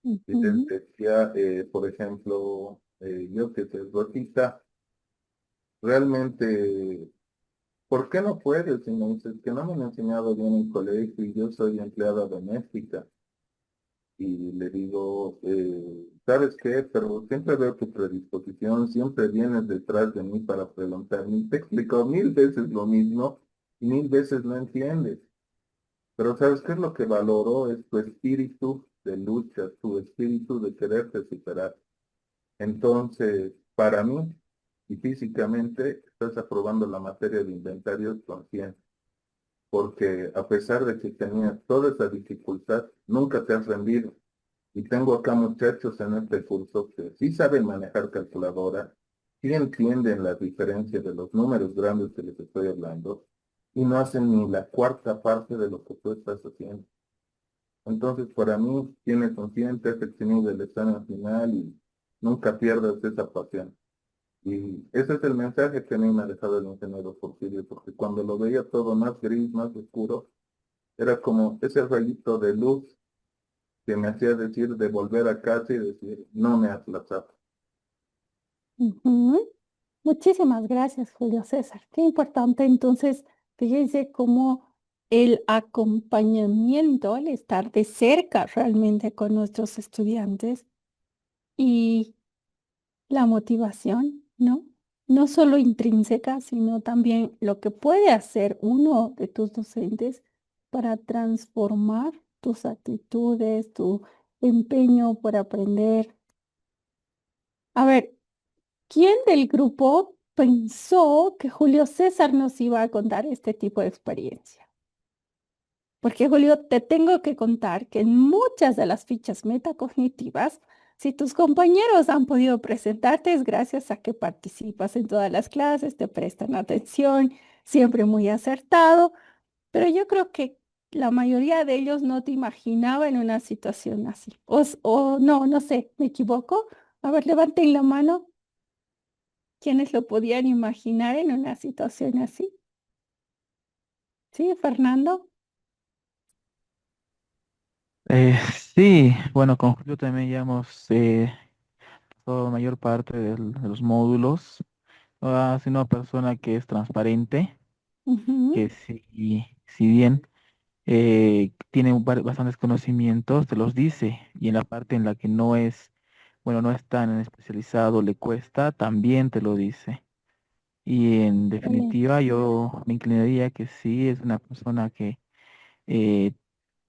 Y les
Ujú.
decía, por ejemplo, yo que sé, Rosita, realmente ¿por qué no puedes? Y me dices que no me han enseñado bien en colegio y yo soy empleada doméstica. Y le digo, ¿sabes qué? Pero siempre veo tu predisposición, siempre vienes detrás de mí para preguntarme. Te explico 1000 veces lo mismo y 1000 veces no entiendes. Pero ¿sabes qué es lo que valoro? Es tu espíritu de lucha, tu espíritu de quererte superar. Entonces, para mí, y físicamente, estás aprobando la materia de inventarios conscientes, porque a pesar de que tenías toda esa dificultad, nunca te has rendido. Y tengo acá muchachos en este curso que sí saben manejar calculadora, sí entienden la diferencia de los números grandes que les estoy hablando, y no hacen ni la cuarta parte de lo que tú estás haciendo. Entonces, para mí, tienes consciente, has tenido el examen final y nunca pierdas esa pasión. Y ese es el mensaje que a mí me ha dejado el ingeniero Porfirio, porque cuando lo veía todo más gris, más oscuro, era como ese rayito de luz que me hacía decir de volver a casa y decir, no me aplazado.
Ujú. Muchísimas gracias, Julio César. Qué importante. Entonces, fíjense cómo el acompañamiento, el estar de cerca realmente con nuestros estudiantes y la motivación, ¿no? No solo intrínseca, sino también lo que puede hacer uno de tus docentes para transformar tus actitudes, tu empeño por aprender. A ver, ¿quién del grupo pensó que Julio César nos iba a contar este tipo de experiencia? Porque Julio, te tengo que contar que en muchas de las fichas metacognitivas, si tus compañeros han podido presentarte es gracias a que participas en todas las clases, te prestan atención, siempre muy acertado, pero yo creo que la mayoría de ellos no te imaginaba en una situación así. O no, no sé, ¿me equivoco? A ver, levanten la mano. ¿Quiénes lo podían imaginar en una situación así? ¿Sí, Fernando?
Sí, bueno, con Julio también ya hemos pasado la mayor parte de los módulos. Es una persona que es transparente,
Ujú.
que si bien tiene bastantes conocimientos, te los dice, y en la parte en la que no es, bueno, no es tan especializado, le cuesta, también te lo dice. Y en
Excelente.
definitiva, yo me inclinaría que sí, es una persona que eh,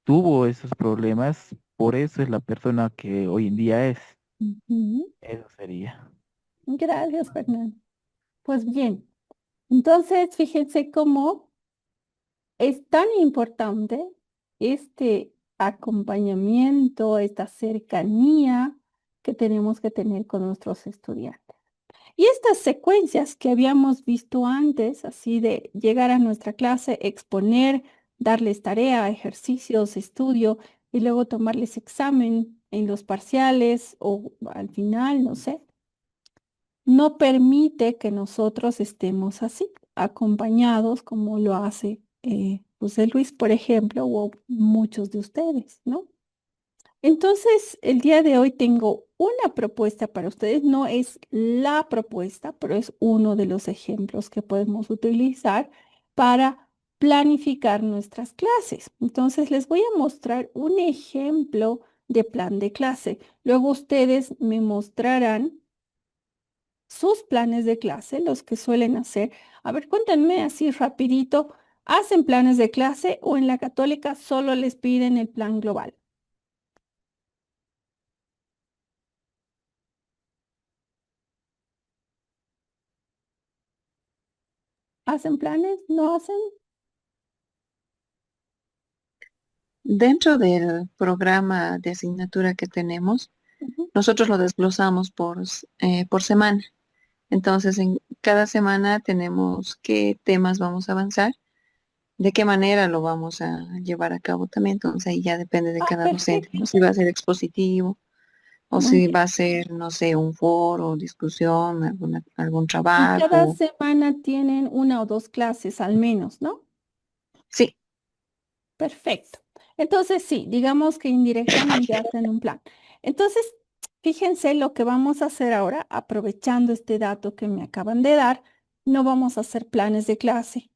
tuvo esos problemas, por eso es la persona que hoy en día es.
Ujú.
Eso sería.
Gracias, Fernando. Pues bien, entonces fíjense cómo es tan importante este acompañamiento, esta cercanía que tenemos que tener con nuestros estudiantes. Y estas secuencias que habíamos visto antes, así de llegar a nuestra clase, exponer, darles tarea, ejercicios, estudio y luego tomarles examen en los parciales o al final, no sé, no permite que nosotros estemos así, acompañados como lo hace José Luis, por ejemplo, o muchos de ustedes, ¿no? Entonces, el día de hoy tengo una propuesta para ustedes. No es la propuesta, pero es uno de los ejemplos que podemos utilizar para planificar nuestras clases. Entonces, les voy a mostrar un ejemplo de plan de clase. Luego ustedes me mostrarán sus planes de clase, los que suelen hacer. A ver, cuéntenme así rapidito. ¿Hacen planes de clase o en la católica solo les piden el plan global? ¿Hacen planes? ¿No hacen?
Dentro del programa de asignatura que tenemos,
Ujú.
nosotros lo desglosamos por semana. Entonces, en cada semana tenemos qué temas vamos a avanzar, de qué manera lo vamos a llevar a cabo también. Entonces, ahí ya depende de
Ah,
cada docente,
perfecto.
¿no? Si va a ser expositivo o
Muy
si
bien.
va a ser, no sé, un foro, discusión, algún
Y cada
trabajo.
semana tienen una o dos clases al menos, ¿no?
Sí,
Perfecto. Entonces, sí, digamos que indirectamente hacen un plan. Entonces, fíjense lo que vamos a hacer ahora, aprovechando este dato que me acaban de dar, no vamos a hacer planes de clase.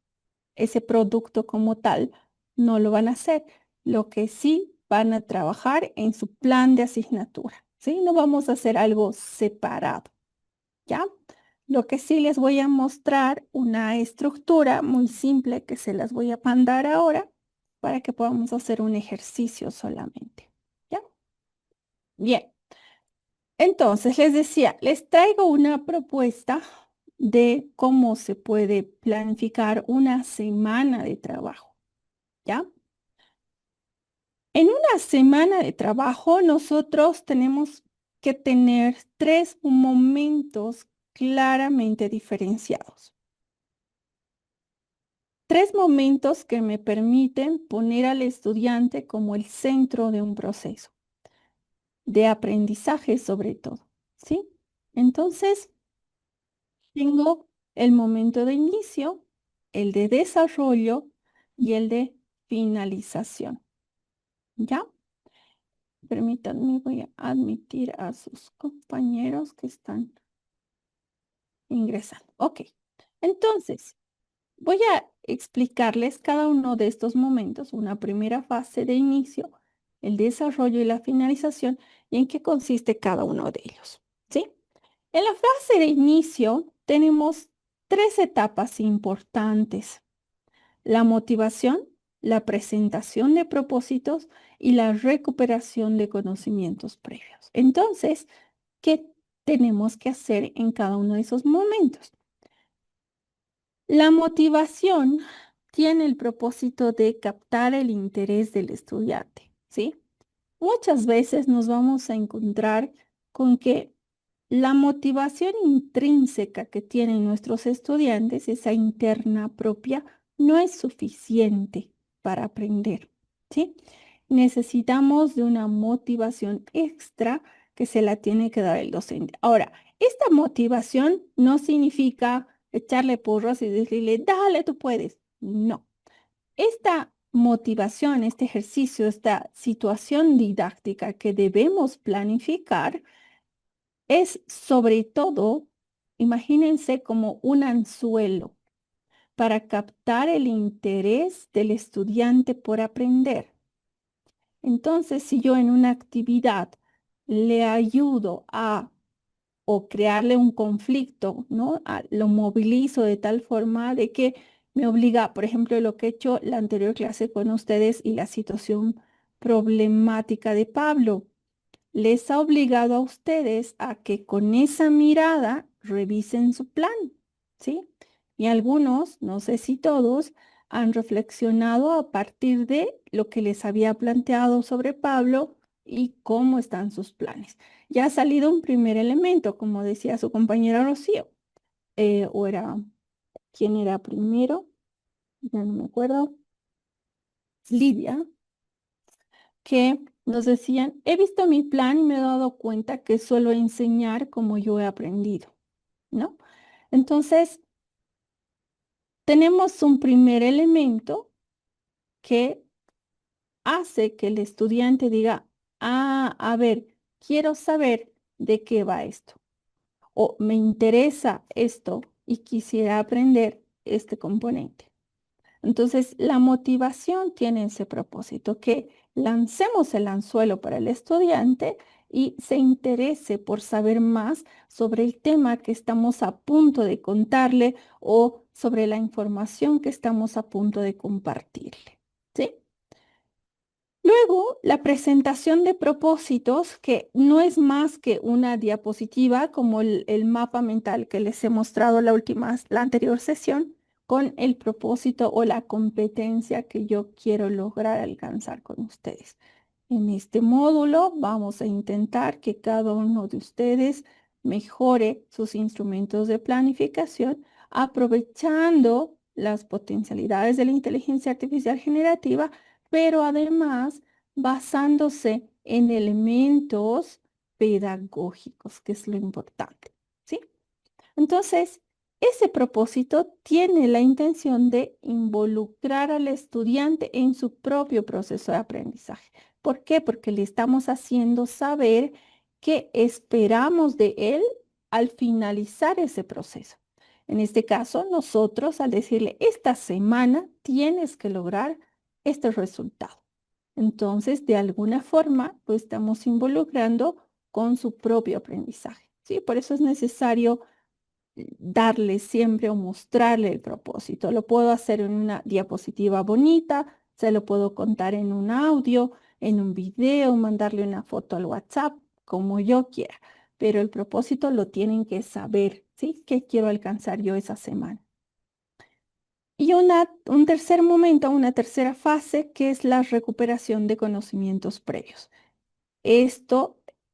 ese producto como tal, no lo van a hacer. Lo que sí van a trabajar en su plan de asignatura, ¿sí? No vamos a hacer algo separado, ¿ya? Lo que sí les voy a mostrar una estructura muy simple que se las voy a mandar ahora para que podamos hacer un ejercicio solamente, ¿ya? Bien. Entonces, les decía, les traigo una propuesta de cómo se puede planificar una semana de trabajo, ¿ya? En una semana de trabajo, nosotros tenemos que tener 3 momentos claramente diferenciados. 3 momentos que me permiten poner al estudiante como el centro de un proceso de aprendizaje sobre todo, ¿sí? Entonces, tengo el momento de inicio, el de desarrollo y el de finalización, ¿ya? Permítanme, voy a admitir a sus compañeros que están ingresando. Ok, entonces, voy a explicarles cada uno de estos momentos, una primera fase de inicio, el desarrollo y la finalización, y en qué consiste cada uno de ellos, ¿sí? En la fase de inicio tenemos 3 etapas importantes: la motivación, la presentación de propósitos y la recuperación de conocimientos previos. Entonces, ¿qué tenemos que hacer en cada uno de esos momentos? La motivación tiene el propósito de captar el interés del estudiante, ¿sí? Muchas veces nos vamos a encontrar con que la motivación intrínseca que tienen nuestros estudiantes, esa interna propia, no es suficiente para aprender, ¿sí? Necesitamos de una motivación extra que se la tiene que dar el docente. Ahora, esta motivación no significa echarle porras y decirle, dale, tú puedes. No. Esta motivación, este ejercicio, esta situación didáctica que debemos planificar es sobre todo, imagínense como un anzuelo para captar el interés del estudiante por aprender. Entonces, si yo en una actividad le ayudo a o crearle un conflicto, ¿no? Lo movilizo de tal forma de que me obliga, por ejemplo, lo que he hecho la anterior clase con ustedes y la situación problemática de Pablo. Les ha obligado a ustedes a que con esa mirada revisen su plan, ¿sí? Y algunos, no sé si todos, han reflexionado a partir de lo que les había planteado sobre Pablo y cómo están sus planes. Ya ha salido un primer elemento, como decía su compañera Rocío, o era, ¿quién era primero? Ya no me acuerdo. Lidia, que nos decían, he visto mi plan y me he dado cuenta que suelo enseñar como yo he aprendido, ¿no? Entonces, tenemos un primer elemento que hace que el estudiante diga, ah, a ver, quiero saber de qué va esto, o me interesa esto y quisiera aprender este componente. Entonces, la motivación tiene ese propósito, que lancemos el anzuelo para el estudiante y se interese por saber más sobre el tema que estamos a punto de contarle o sobre la información que estamos a punto de compartirle, ¿sí? Luego, la presentación de propósitos, que no es más que una diapositiva como el mapa mental que les he mostrado la anterior sesión, con el propósito o la competencia que yo quiero lograr alcanzar con ustedes. En este módulo vamos a intentar que cada uno de ustedes mejore sus instrumentos de planificación aprovechando las potencialidades de la inteligencia artificial generativa, pero además basándose en elementos pedagógicos, que es lo importante, ¿sí? Entonces, ese propósito tiene la intención de involucrar al estudiante en su propio proceso de aprendizaje. ¿Por qué? Porque le estamos haciendo saber qué esperamos de él al finalizar ese proceso. En este caso, nosotros al decirle, esta semana tienes que lograr este resultado. Entonces, de alguna forma, lo estamos involucrando con su propio aprendizaje, ¿sí? Por eso es necesario darle siempre o mostrarle el propósito. Lo puedo hacer en una diapositiva bonita, se lo puedo contar en un audio, en un video, mandarle una foto al WhatsApp, como yo quiera. Pero el propósito lo tienen que saber, ¿sí? ¿Qué quiero alcanzar yo esa semana? Y un tercer momento, una tercera fase, que es la recuperación de conocimientos previos.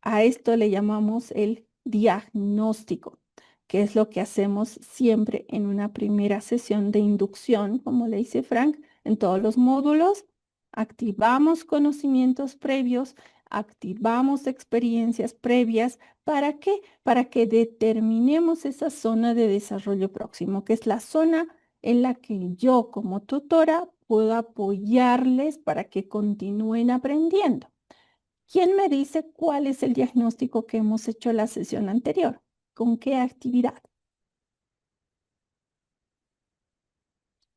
A esto le llamamos el diagnóstico, que es lo que hacemos siempre en una primera sesión de inducción, como le dice Frank, en todos los módulos. Activamos conocimientos previos, activamos experiencias previas. ¿Para qué? Para que determinemos esa zona de desarrollo próximo, que es la zona en la que yo como tutora puedo apoyarles para que continúen aprendiendo. ¿Quién me dice cuál es el diagnóstico que hemos hecho en la sesión anterior? ¿Con qué actividad?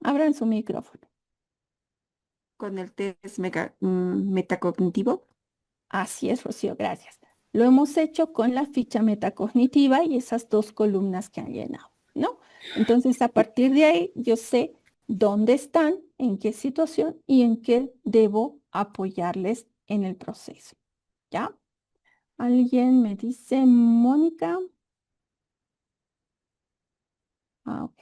Abran su micrófono.
Con el test metacognitivo.
Así es, Rocío, gracias. Lo hemos hecho con la ficha metacognitiva y esas 2 columnas que han llenado, ¿no? Entonces, a partir de ahí, yo sé dónde están, en qué situación y en qué debo apoyarles en el proceso, ¿ya? ¿Alguien me dice, Mónica? Ok.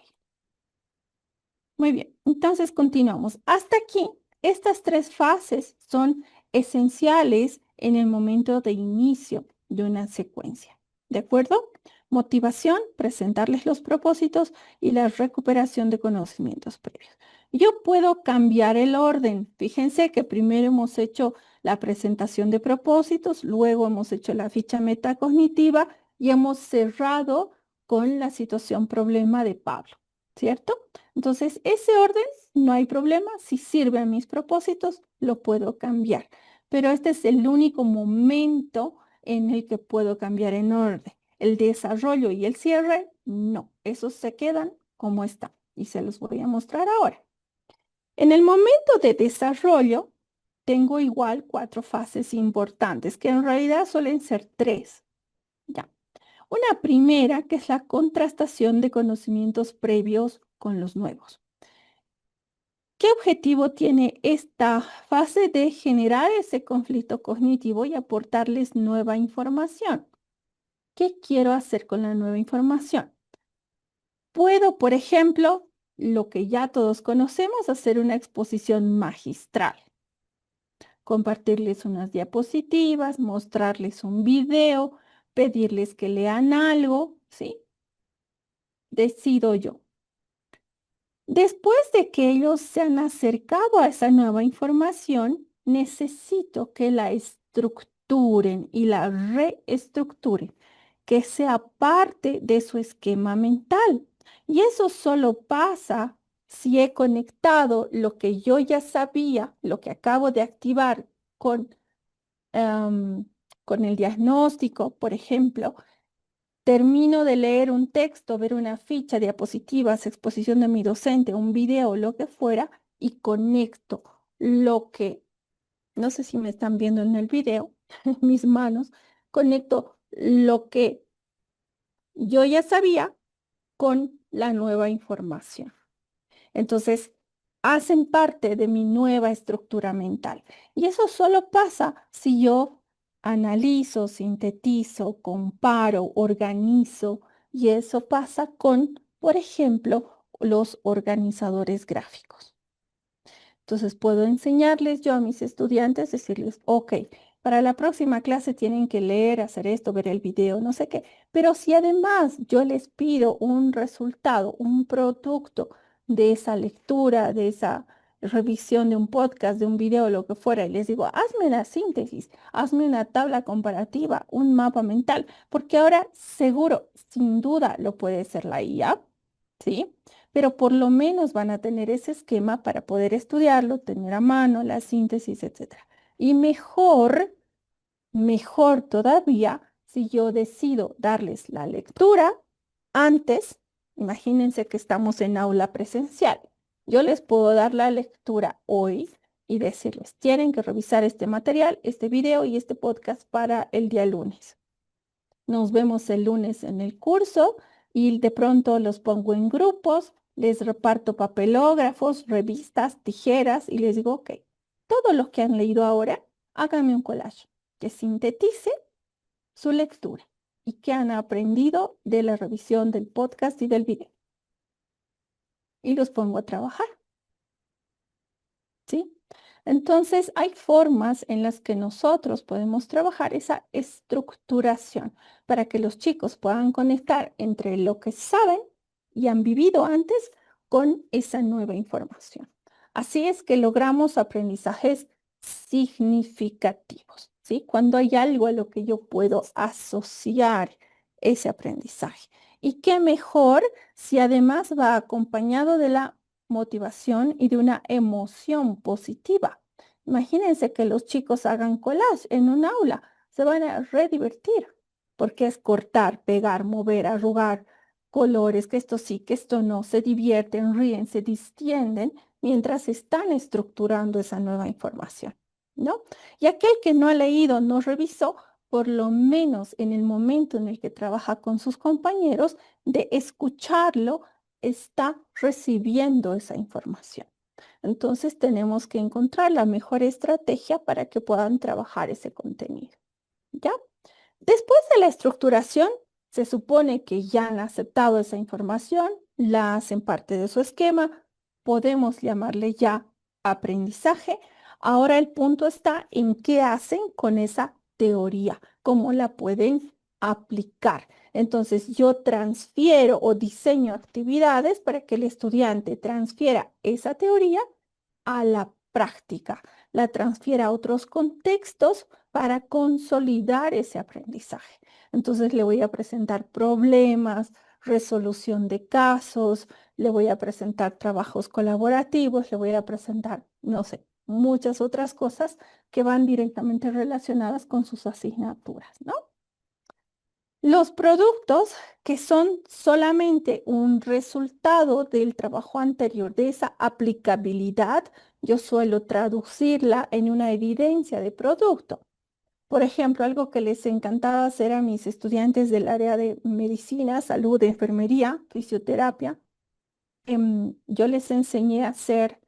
Muy bien, entonces continuamos. Hasta aquí, estas 3 fases son esenciales en el momento de inicio de una secuencia. ¿De acuerdo? Motivación, presentarles los propósitos y la recuperación de conocimientos previos. Yo puedo cambiar el orden. Fíjense que primero hemos hecho la presentación de propósitos, luego hemos hecho la ficha metacognitiva y hemos cerrado con la situación problema de Pablo, ¿cierto? Entonces, ese orden no hay problema. Si sirve a mis propósitos, lo puedo cambiar. Pero este es el único momento en el que puedo cambiar en orden. El desarrollo y el cierre, no. Esos se quedan como están. Y se los voy a mostrar ahora. En el momento de desarrollo, tengo igual 4 fases importantes, que en realidad suelen ser 3. Ya. Una primera, que es la contrastación de conocimientos previos con los nuevos. ¿Qué objetivo tiene esta fase de generar ese conflicto cognitivo y aportarles nueva información? ¿Qué quiero hacer con la nueva información? Puedo, por ejemplo, lo que ya todos conocemos, hacer una exposición magistral. Compartirles unas diapositivas, mostrarles un video, pedirles que lean algo, ¿sí? Decido yo. Después de que ellos se han acercado a esa nueva información, necesito que la estructuren y la reestructuren, que sea parte de su esquema mental. Y eso solo pasa si he conectado lo que yo ya sabía, lo que acabo de activar con el diagnóstico, por ejemplo. Termino de leer un texto, ver una ficha, diapositivas, exposición de mi docente, un video, lo que fuera, y conecto lo que, no sé si me están viendo en el video, mis manos, conecto lo que yo ya sabía con la nueva información. Entonces, hacen parte de mi nueva estructura mental. Y eso solo pasa si yo analizo, sintetizo, comparo, organizo. Y eso pasa con, por ejemplo, los organizadores gráficos. Entonces, puedo enseñarles yo a mis estudiantes, decirles, ok, para la próxima clase tienen que leer, hacer esto, ver el video, no sé qué. Pero si además yo les pido un resultado, un producto de esa lectura, de esa revisión de un podcast, de un video, lo que fuera, y les digo, hazme la síntesis, hazme una tabla comparativa, un mapa mental, porque ahora seguro, sin duda, lo puede hacer la IA, ¿sí? Pero por lo menos van a tener ese esquema para poder estudiarlo, tener a mano la síntesis, etc. Y mejor todavía, si yo decido darles la lectura antes Imagínense que estamos en aula presencial. Yo les puedo dar la lectura hoy y decirles, tienen que revisar este material, este video y este podcast para el día lunes. Nos vemos el lunes en el curso y de pronto los pongo en grupos, les reparto papelógrafos, revistas, tijeras y les digo, ok, todo lo que han leído ahora, háganme un collage que sintetice su lectura y que han aprendido de la revisión del podcast y del video. Y los pongo a trabajar. ¿Sí? Entonces, hay formas en las que nosotros podemos trabajar esa estructuración para que los chicos puedan conectar entre lo que saben y han vivido antes con esa nueva información. Así es que logramos aprendizajes significativos, ¿sí? Cuando hay algo a lo que yo puedo asociar ese aprendizaje. Y qué mejor si además va acompañado de la motivación y de una emoción positiva. Imagínense que los chicos hagan collage en un aula, se van a redivertir, porque es cortar, pegar, mover, arrugar colores, que esto sí, que esto no, se divierten, ríen, se distienden mientras están estructurando esa nueva información, ¿no? Y aquel que no ha leído, no revisó, por lo menos en el momento en el que trabaja con sus compañeros, de escucharlo, está recibiendo esa información. Entonces tenemos que encontrar la mejor estrategia para que puedan trabajar ese contenido. ¿Ya? Después de la estructuración, se supone que ya han aceptado esa información, la hacen parte de su esquema, podemos llamarle ya aprendizaje. Ahora el punto está en qué hacen con esa teoría, cómo la pueden aplicar. Entonces yo transfiero o diseño actividades para que el estudiante transfiera esa teoría a la práctica, la transfiera a otros contextos para consolidar ese aprendizaje. Entonces le voy a presentar problemas, resolución de casos, le voy a presentar trabajos colaborativos, le voy a presentar, no sé, muchas otras cosas que van directamente relacionadas con sus asignaturas, ¿no? Los productos que son solamente un resultado del trabajo anterior, de esa aplicabilidad, yo suelo traducirla en una evidencia de producto. Por ejemplo, algo que les encantaba hacer a mis estudiantes del área de medicina, salud, enfermería, fisioterapia, yo les enseñé a hacer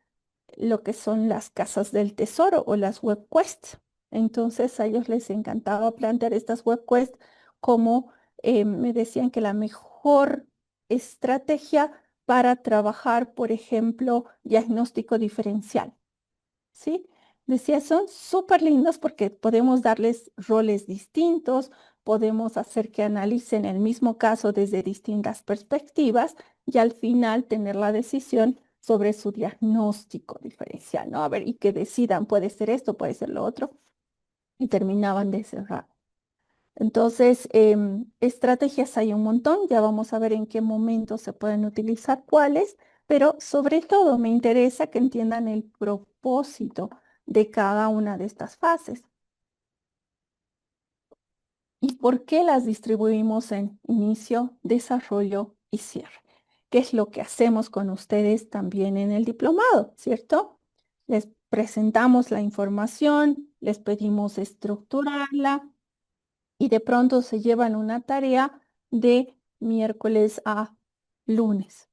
lo que son las casas del tesoro o las web quests. Entonces a ellos les encantaba plantear estas web quests como me decían que la mejor estrategia para trabajar, por ejemplo, diagnóstico diferencial. ¿Sí? Decía, son súper lindos porque podemos darles roles distintos, podemos hacer que analicen el mismo caso desde distintas perspectivas y al final tener la decisión sobre su diagnóstico diferencial, ¿no? A ver, y que decidan, puede ser esto, puede ser lo otro, y terminaban de cerrar. Entonces, estrategias hay un montón, ya vamos a ver en qué momento se pueden utilizar cuáles, pero sobre todo me interesa que entiendan el propósito de cada una de estas fases. ¿Y por qué las distribuimos en inicio, desarrollo y cierre? ¿Qué es lo que hacemos con ustedes también en el diplomado, cierto? Les presentamos la información, les pedimos estructurarla y de pronto se llevan una tarea de miércoles a lunes,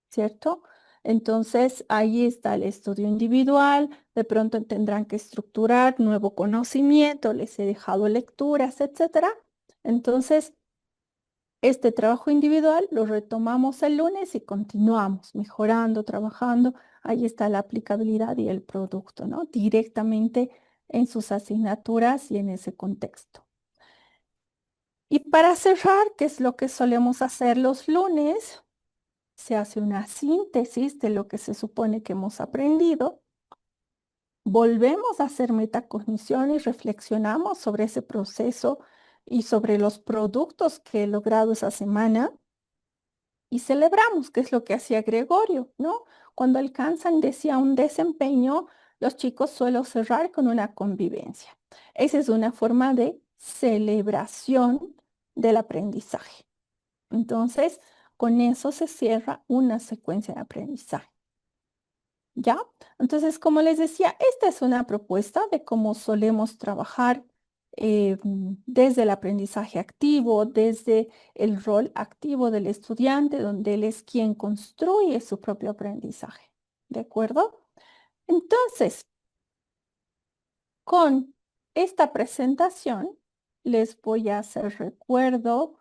¿cierto? Entonces, ahí está el estudio individual, de pronto tendrán que estructurar nuevo conocimiento, les he dejado lecturas, etcétera. Entonces, este trabajo individual lo retomamos el lunes y continuamos mejorando, trabajando. Ahí está la aplicabilidad y el producto, ¿no? Directamente en sus asignaturas y en ese contexto. Y para cerrar, ¿qué es lo que solemos hacer los lunes? Se hace una síntesis de lo que se supone que hemos aprendido. Volvemos a hacer metacognición y reflexionamos sobre ese proceso y sobre los productos que he logrado esa semana. Y celebramos, que es lo que hacía Gregorio, ¿no? Cuando alcanzan, decía, un desempeño, los chicos suelen cerrar con una convivencia. Esa es una forma de celebración del aprendizaje. Entonces, Con eso se cierra una secuencia de aprendizaje. ¿Ya? Entonces, como les decía, esta es una propuesta de cómo solemos trabajar desde el aprendizaje activo, desde el rol activo del estudiante, donde él es quien construye su propio aprendizaje. ¿De acuerdo? Entonces, con esta presentación, les voy a hacer recuerdo.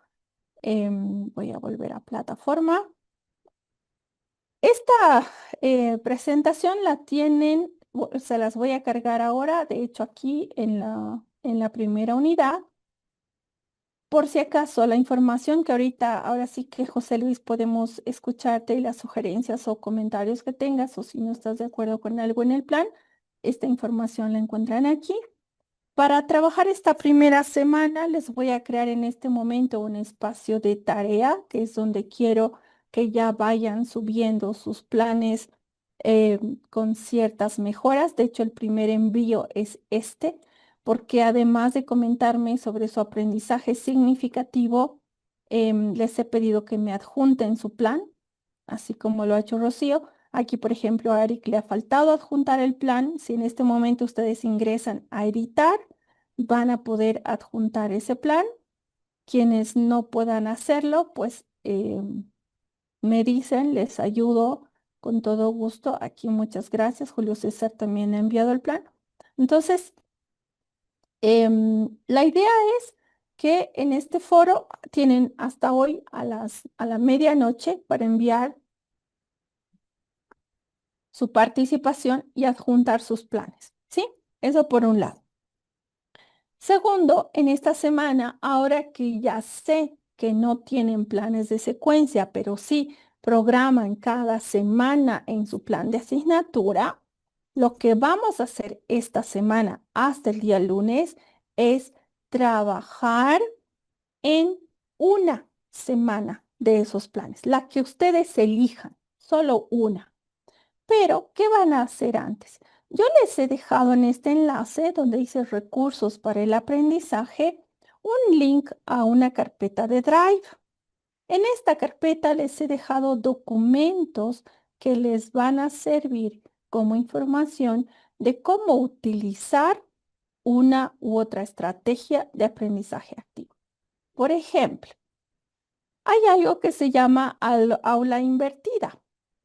Voy a volver a plataforma. Esta presentación la tienen, se las voy a cargar ahora, de hecho aquí en la primera unidad. Por si acaso, la información que ahora sí que José Luis podemos escucharte y las sugerencias o comentarios que tengas o si no estás de acuerdo con algo en el plan, esta información la encuentran aquí. Para trabajar esta primera semana les voy a crear en este momento un espacio de tarea, que es donde quiero que ya vayan subiendo sus planes con ciertas mejoras. De hecho, el primer envío es este, porque además de comentarme sobre su aprendizaje significativo, les he pedido que me adjunten su plan, así como lo ha hecho Rocío. Aquí, por ejemplo, a Eric le ha faltado adjuntar el plan. Si en este momento ustedes ingresan a editar, van a poder adjuntar ese plan. Quienes no puedan hacerlo, pues me dicen, les ayudo con todo gusto. Aquí muchas gracias. Julio César también ha enviado el plan. Entonces, la idea es que en este foro tienen hasta hoy a la medianoche para enviar su participación y adjuntar sus planes, ¿sí? Eso por un lado. Segundo, en esta semana, ahora que ya sé que no tienen planes de secuencia, pero sí programan cada semana en su plan de asignatura, lo que vamos a hacer esta semana hasta el día lunes es trabajar en una semana de esos planes, la que ustedes elijan, solo una. Pero, ¿qué van a hacer antes? Yo les he dejado en este enlace donde dice recursos para el aprendizaje, un link a una carpeta de Drive. En esta carpeta les he dejado documentos que les van a servir como información de cómo utilizar una u otra estrategia de aprendizaje activo. Por ejemplo, hay algo que se llama aula invertida.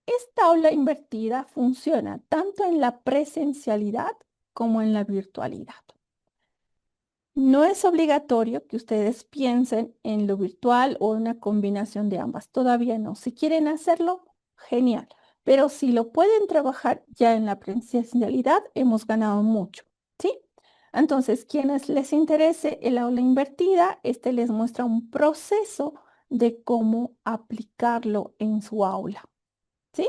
Esta aula invertida funciona tanto en la presencialidad como en la virtualidad. No es obligatorio que ustedes piensen en lo virtual o una combinación de ambas. Todavía no. Si quieren hacerlo, genial. Pero si lo pueden trabajar ya en la presencialidad, hemos ganado mucho, ¿sí? Entonces, quienes les interese el aula invertida, este les muestra un proceso de cómo aplicarlo en su aula, ¿sí?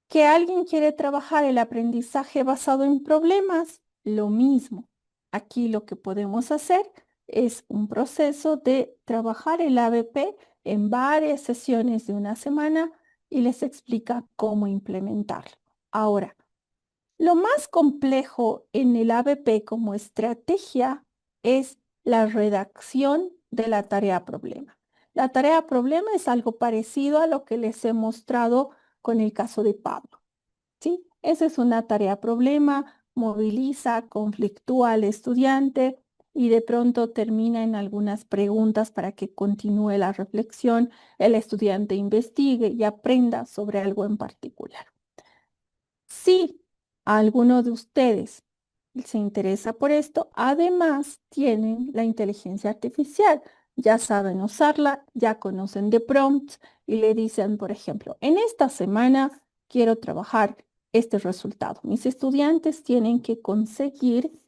Que alguien quiere trabajar el aprendizaje basado en problemas, lo mismo. Aquí lo que podemos hacer es un proceso de trabajar el ABP en varias sesiones de una semana y les explica cómo implementarlo. Ahora, lo más complejo en el ABP como estrategia es la redacción de la tarea problema. La tarea problema es algo parecido a lo que les he mostrado con el caso de Pablo, ¿sí? Esa es una tarea problema, moviliza, conflictúa al estudiante y de pronto termina en algunas preguntas para que continúe la reflexión, el estudiante investigue y aprenda sobre algo en particular. Si alguno de ustedes se interesa por esto, además tienen la inteligencia artificial. Ya saben usarla, ya conocen de prompts y le dicen, por ejemplo, en esta semana quiero trabajar este resultado. Mis estudiantes tienen que conseguir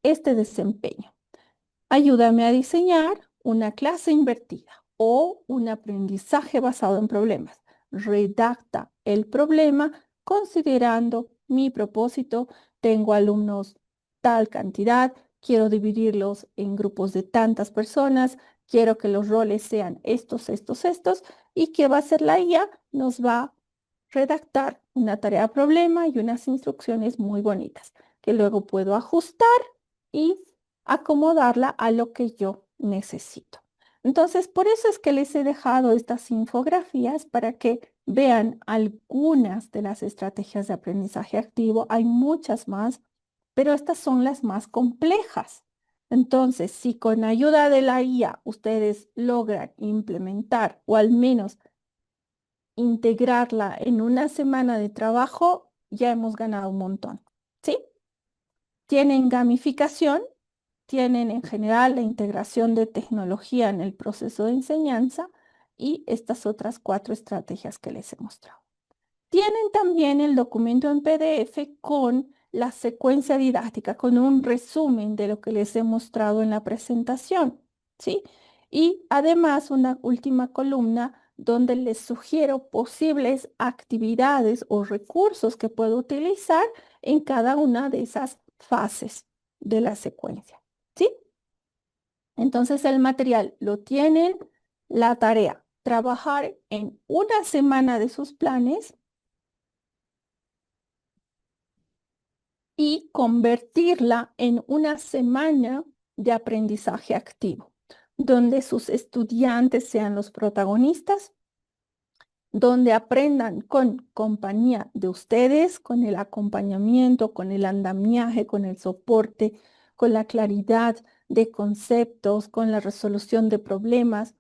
este desempeño. Ayúdame a diseñar una clase invertida o un aprendizaje basado en problemas. Redacta el problema considerando mi propósito. Tengo alumnos tal cantidad, quiero dividirlos en grupos de tantas personas, quiero que los roles sean estos, y ¿qué va a hacer la IA? Nos va a redactar una tarea problema y unas instrucciones muy bonitas que luego puedo ajustar y acomodarla a lo que yo necesito. Entonces, por eso es que les he dejado estas infografías para que vean algunas de las estrategias de aprendizaje activo. Hay muchas más, pero estas son las más complejas. Entonces, si con ayuda de la IA ustedes logran implementar o al menos integrarla en una semana de trabajo, ya hemos ganado un montón, ¿sí? Tienen gamificación, tienen en general la integración de tecnología en el proceso de enseñanza y estas otras 4 estrategias que les he mostrado. Tienen también el documento en PDF con la secuencia didáctica, con un resumen de lo que les he mostrado en la presentación, ¿sí? Y además una última columna donde les sugiero posibles actividades o recursos que puedo utilizar en cada una de esas fases de la secuencia, ¿sí? Entonces el material lo tienen, la tarea, trabajar en una semana de sus planes y convertirla en una semana de aprendizaje activo, donde sus estudiantes sean los protagonistas, donde aprendan con compañía de ustedes, con el acompañamiento, con el andamiaje, con el soporte, con la claridad de conceptos, con la resolución de problemas.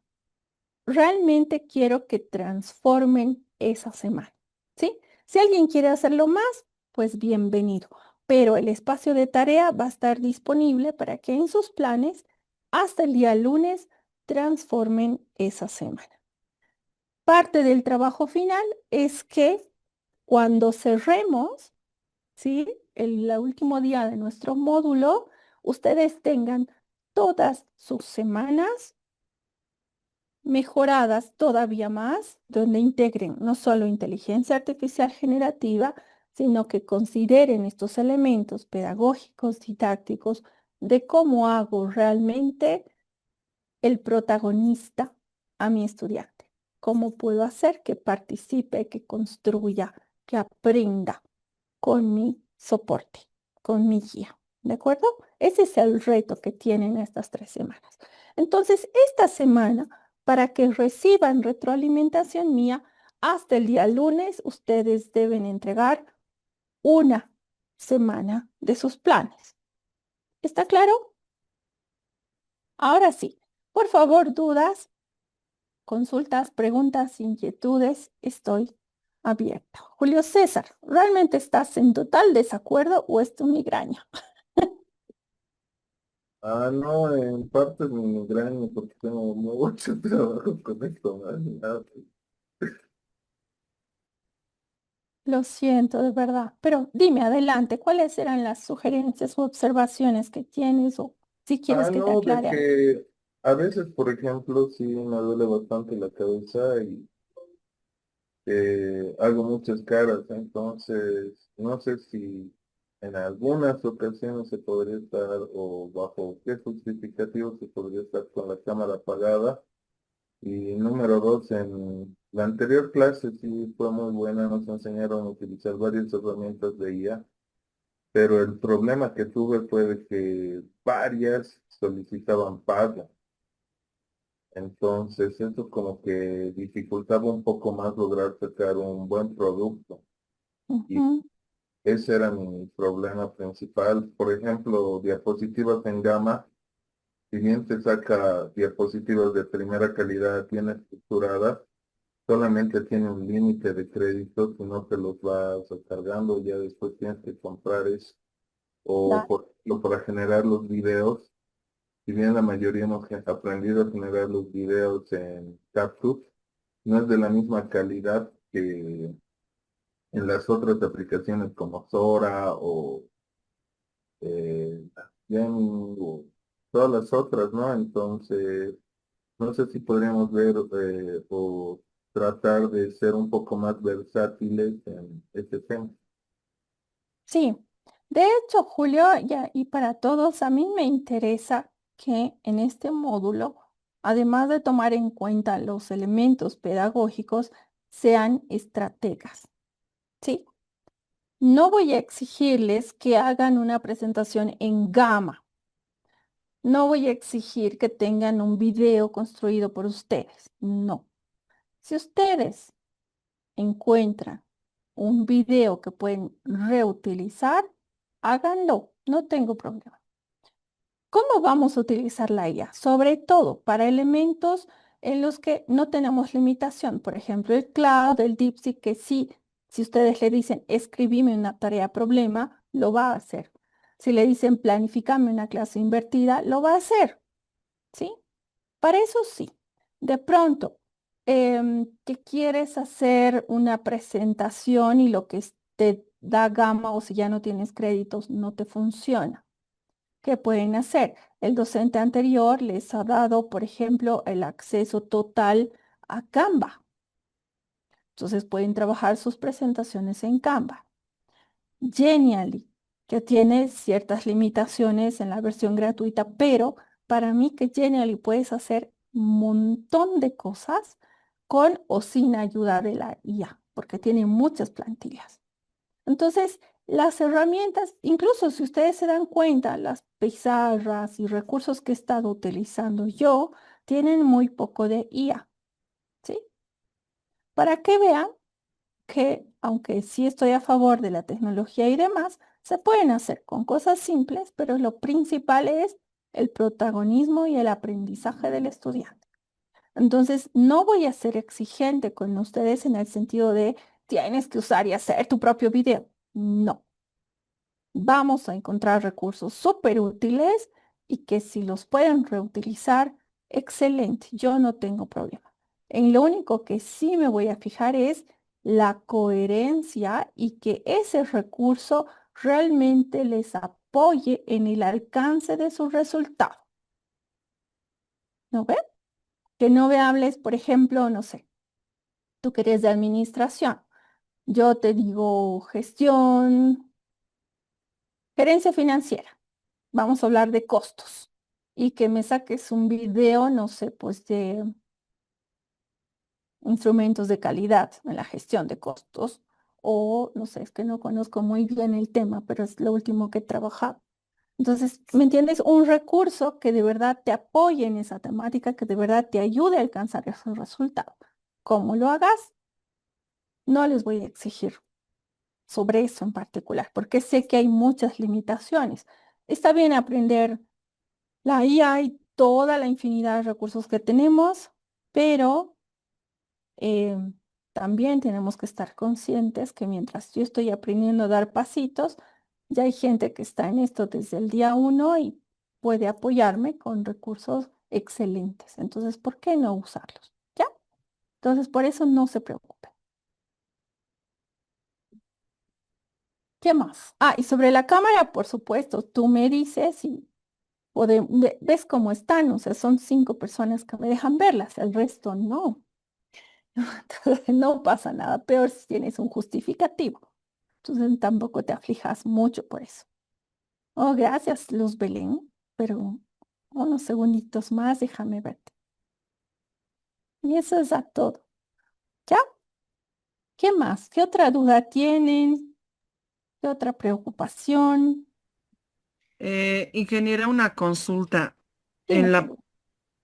Realmente quiero que transformen esa semana, ¿sí? Si alguien quiere hacerlo más, pues bienvenido. Pero el espacio de tarea va a estar disponible para que en sus planes, hasta el día lunes, transformen esa semana. Parte del trabajo final es que cuando cerremos, ¿sí? El último día de nuestro módulo, ustedes tengan todas sus semanas mejoradas todavía más, donde integren no solo inteligencia artificial generativa, sino que consideren estos elementos pedagógicos, didácticos, de cómo hago realmente el protagonista a mi estudiante. Cómo puedo hacer que participe, que construya, que aprenda con mi soporte, con mi guía. ¿De acuerdo? Ese es el reto que tienen estas 3 semanas. Entonces, esta semana, para que reciban retroalimentación mía, hasta el día lunes, ustedes deben entregar una semana de sus planes. ¿Está claro? Ahora sí, por favor, dudas, consultas, preguntas, inquietudes, estoy abierta. Julio César, ¿realmente estás en total desacuerdo o es tu migraña?
No, en parte es mi migraña porque tengo mucho trabajo con esto, ¿no?
Lo siento, de verdad. Pero dime adelante, ¿cuáles eran las sugerencias u observaciones que tienes o si quieres que te
No, de
aclare algo?
que a veces, por ejemplo, sí me duele bastante la cabeza y hago muchas caras, entonces no sé si en algunas ocasiones se podría estar o bajo qué justificativo se podría estar con la cámara apagada. Y número 2, en la anterior clase sí fue muy buena, nos enseñaron a utilizar varias herramientas de IA, pero el problema que tuve fue de que varias solicitaban pago. Entonces eso como que dificultaba un poco más lograr sacar un buen producto. Y
Ujú.
ese era mi problema principal. Por ejemplo, diapositivas en Gama, si bien te saca diapositivas de primera calidad bien estructuradas, solamente tiene un límite de créditos y no te los vas cargando, ya después tienes que comprar eso. O
Da-
por ejemplo, para generar los videos, si bien la mayoría hemos aprendido a generar los videos en CapCut, no es de la misma calidad que en las otras aplicaciones como Sora o eh, Gemini o todas las otras, ¿no? Entonces, no sé si podríamos ver o tratar de ser un poco más versátiles en este tema.
Sí, de hecho, Julio, ya, y para todos, a mí me interesa que en este módulo, además de tomar en cuenta los elementos pedagógicos, sean estrategas, ¿sí? No voy a exigirles que hagan una presentación en Gama. No voy a exigir que tengan un video construido por ustedes. No. Si ustedes encuentran un video que pueden reutilizar, háganlo. No tengo problema. ¿Cómo vamos a utilizar la IA? Sobre todo para elementos en los que no tenemos limitación. Por ejemplo, el cloud, el DeepSeek, que sí, si ustedes le dicen, escribime una tarea problema, lo va a hacer. Si le dicen, planificame una clase invertida, lo va a hacer. ¿Sí? Para eso sí. De pronto, que quieres hacer una presentación y lo que te da gama o si ya no tienes créditos no te funciona. ¿Qué pueden hacer? El docente anterior les ha dado, por ejemplo, el acceso total a Canva. Entonces pueden trabajar sus presentaciones en Canva. Genially, que tiene ciertas limitaciones en la versión gratuita, pero para mí que Genially puedes hacer un montón de cosas con o sin ayuda de la IA, porque tiene muchas plantillas. Entonces, las herramientas, incluso si ustedes se dan cuenta, las pizarras y recursos que he estado utilizando yo, tienen muy poco de IA, ¿sí? Para que vean que, aunque sí estoy a favor de la tecnología y demás, se pueden hacer con cosas simples, pero lo principal es el protagonismo y el aprendizaje del estudiante. Entonces, no voy a ser exigente con ustedes en el sentido de tienes que usar y hacer tu propio video. No. Vamos a encontrar recursos súper útiles y que si los pueden reutilizar, excelente, yo no tengo problema. En lo único que sí me voy a fijar es la coherencia y que ese recurso realmente les apoye en el alcance de su resultado. ¿No ven? Que no me hables, por ejemplo, no sé, tú que eres de administración. Yo te digo gestión, gerencia financiera. Vamos a hablar de costos y que me saques un video, no sé, pues de instrumentos de calidad en la gestión de costos o no sé, es que no conozco muy bien el tema, pero es lo último que he trabajado. Entonces, ¿me entiendes? Un recurso que de verdad te apoye en esa temática, que de verdad te ayude a alcanzar ese resultado. ¿Cómo lo hagas? No les voy a exigir sobre eso en particular, porque sé que hay muchas limitaciones. Está bien aprender la IA y toda la infinidad de recursos que tenemos, pero eh, también tenemos que estar conscientes que mientras yo estoy aprendiendo a dar pasitos, ya hay gente que está en esto desde el día uno y puede apoyarme con recursos excelentes. Entonces, ¿por qué no usarlos? ¿Ya? Entonces, por eso no se preocupen. ¿Qué más? Ah, y sobre la cámara, por supuesto, tú me dices y ves cómo están, o sea, son 5 personas que me dejan verlas, el resto no. Entonces, no pasa nada, peor si tienes un justificativo. Entonces tampoco te aflijas mucho por eso. Oh, gracias, Luz Belén, pero unos segunditos más, déjame verte. Y eso es a todo. ¿Ya? ¿Qué más? ¿Qué otra duda tienen? ¿Qué otra preocupación?
Ingeniera, una consulta
Dime.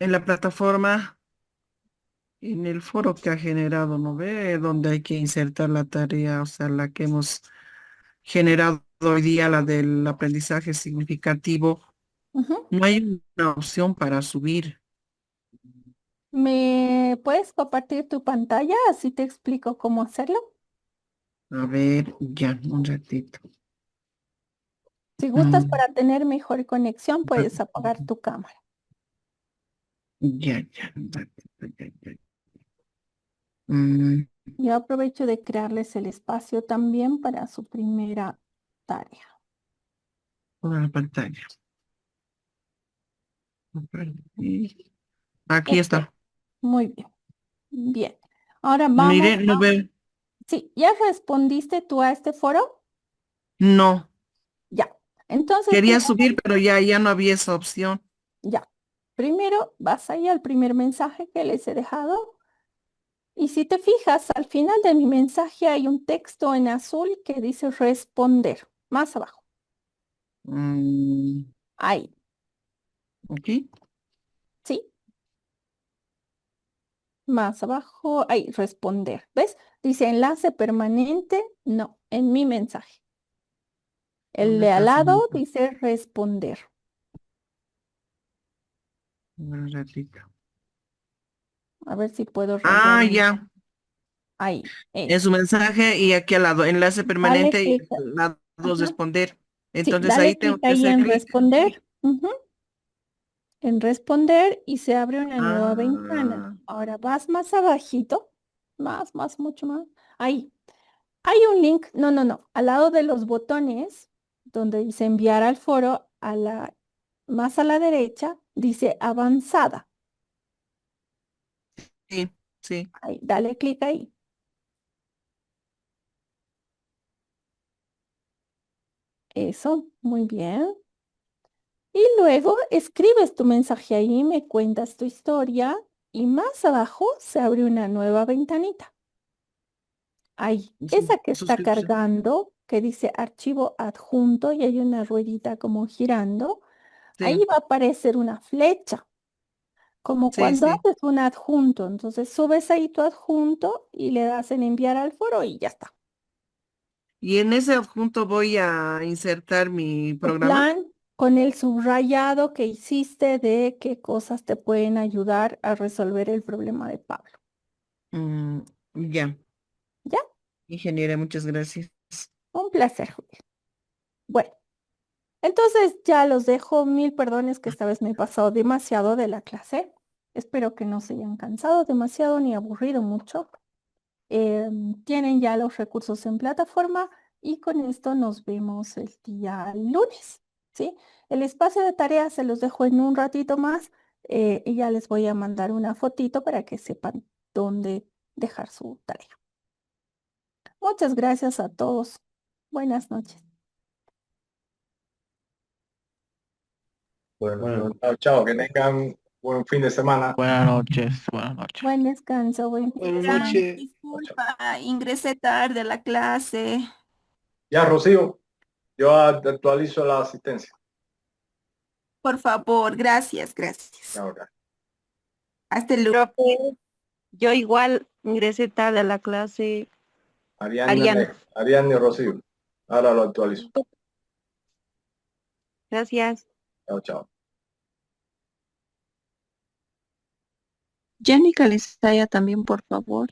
en la plataforma, en el foro que ha generado, ¿no ve? Donde hay que insertar la tarea, o sea, la que hemos generado hoy día, la del aprendizaje significativo.
Ujú.
No hay una opción para subir.
¿Me puedes compartir tu pantalla? Así te explico cómo hacerlo.
A ver, ya, un ratito.
Si gustas,
Mm,
para tener mejor conexión, puedes apagar tu cámara.
ya, un ratito, ya. Mm,
Yo aprovecho de crearles el espacio también para su primera tarea.
toda la pantalla. Aquí
Perfecto.
está.
Muy bien. Bien. Ahora vamos
Mire, no veo.
Sí, ¿ya respondiste tú a este foro?
No.
Ya. Entonces,
Quería subir, pero ya no había esa opción.
ya. Primero vas ahí al primer mensaje que les he dejado. Y si te fijas, al final de mi mensaje hay un texto en azul que dice responder. Más abajo.
Mm,
Ahí.
Aquí.
¿Sí? Más abajo, ahí, responder. ¿Ves? Dice enlace permanente. No, en mi mensaje. El
¿Dónde
de al
está,
lado
señorita?
dice responder.
Un ratito.
A ver si puedo
Ah,
rayar
ya.
ahí.
En
Eso.
su mensaje y aquí al lado, enlace
Dale
permanente y
clic.
al lado
Ajá.
responder.
Sí,
Entonces
dale
ahí tengo
clic
que
ahí
hacer
en
clic.
responder. Ujú. En responder y se abre una nueva ventana.
Ah,
Ahora vas más abajito. Más, mucho más. Ahí. Hay un link. No, no, no. Al lado de los botones, donde dice enviar al foro, más a la derecha, dice avanzada.
sí, sí.
Ahí, dale clic ahí. Eso, muy bien. Y luego escribes tu mensaje ahí, me cuentas tu historia y más abajo se abre una nueva ventanita. Ahí, esa que está
Suscripción.
cargando, que dice archivo adjunto y hay una ruedita como girando, ahí
Sí,
va a aparecer una flecha, como
sí,
cuando
sí.
haces un adjunto. Entonces subes ahí tu adjunto y le das en enviar al foro y ya está.
Y en ese adjunto voy a insertar mi
Tu
programa.
plan con el subrayado que hiciste de qué cosas te pueden ayudar a resolver el problema de Pablo.
Mm, ya,
¿Ya?
ingeniera, muchas gracias.
Un placer, Julia. Bueno, entonces ya los dejo. Mil perdones que esta vez me he pasado demasiado de la clase. Espero que no se hayan cansado demasiado ni aburrido mucho. Tienen ya los recursos en plataforma y con esto nos vemos el día lunes, ¿sí? El espacio de tareas se los dejo en un ratito más y ya les voy a mandar una fotito para que sepan dónde dejar su tarea. Muchas gracias a todos. Buenas noches.
Bueno, chao, chao, que tengan buen fin de semana.
Buenas noches, buenas noches.
Buen descanso, buen fin de
Buenas
semana.
noches.
Disculpa, ingresé tarde a la clase.
Ya, Rocío, yo actualizo la asistencia.
Por favor, gracias, gracias.
Ya, ok.
Hasta luego.
Profe, yo igual ingresé tarde a la clase.
Ariane, Ariane y Rocío. Ahora lo actualizo.
Gracias.
Chao, chao.
Jenny Calizaya también, por favor.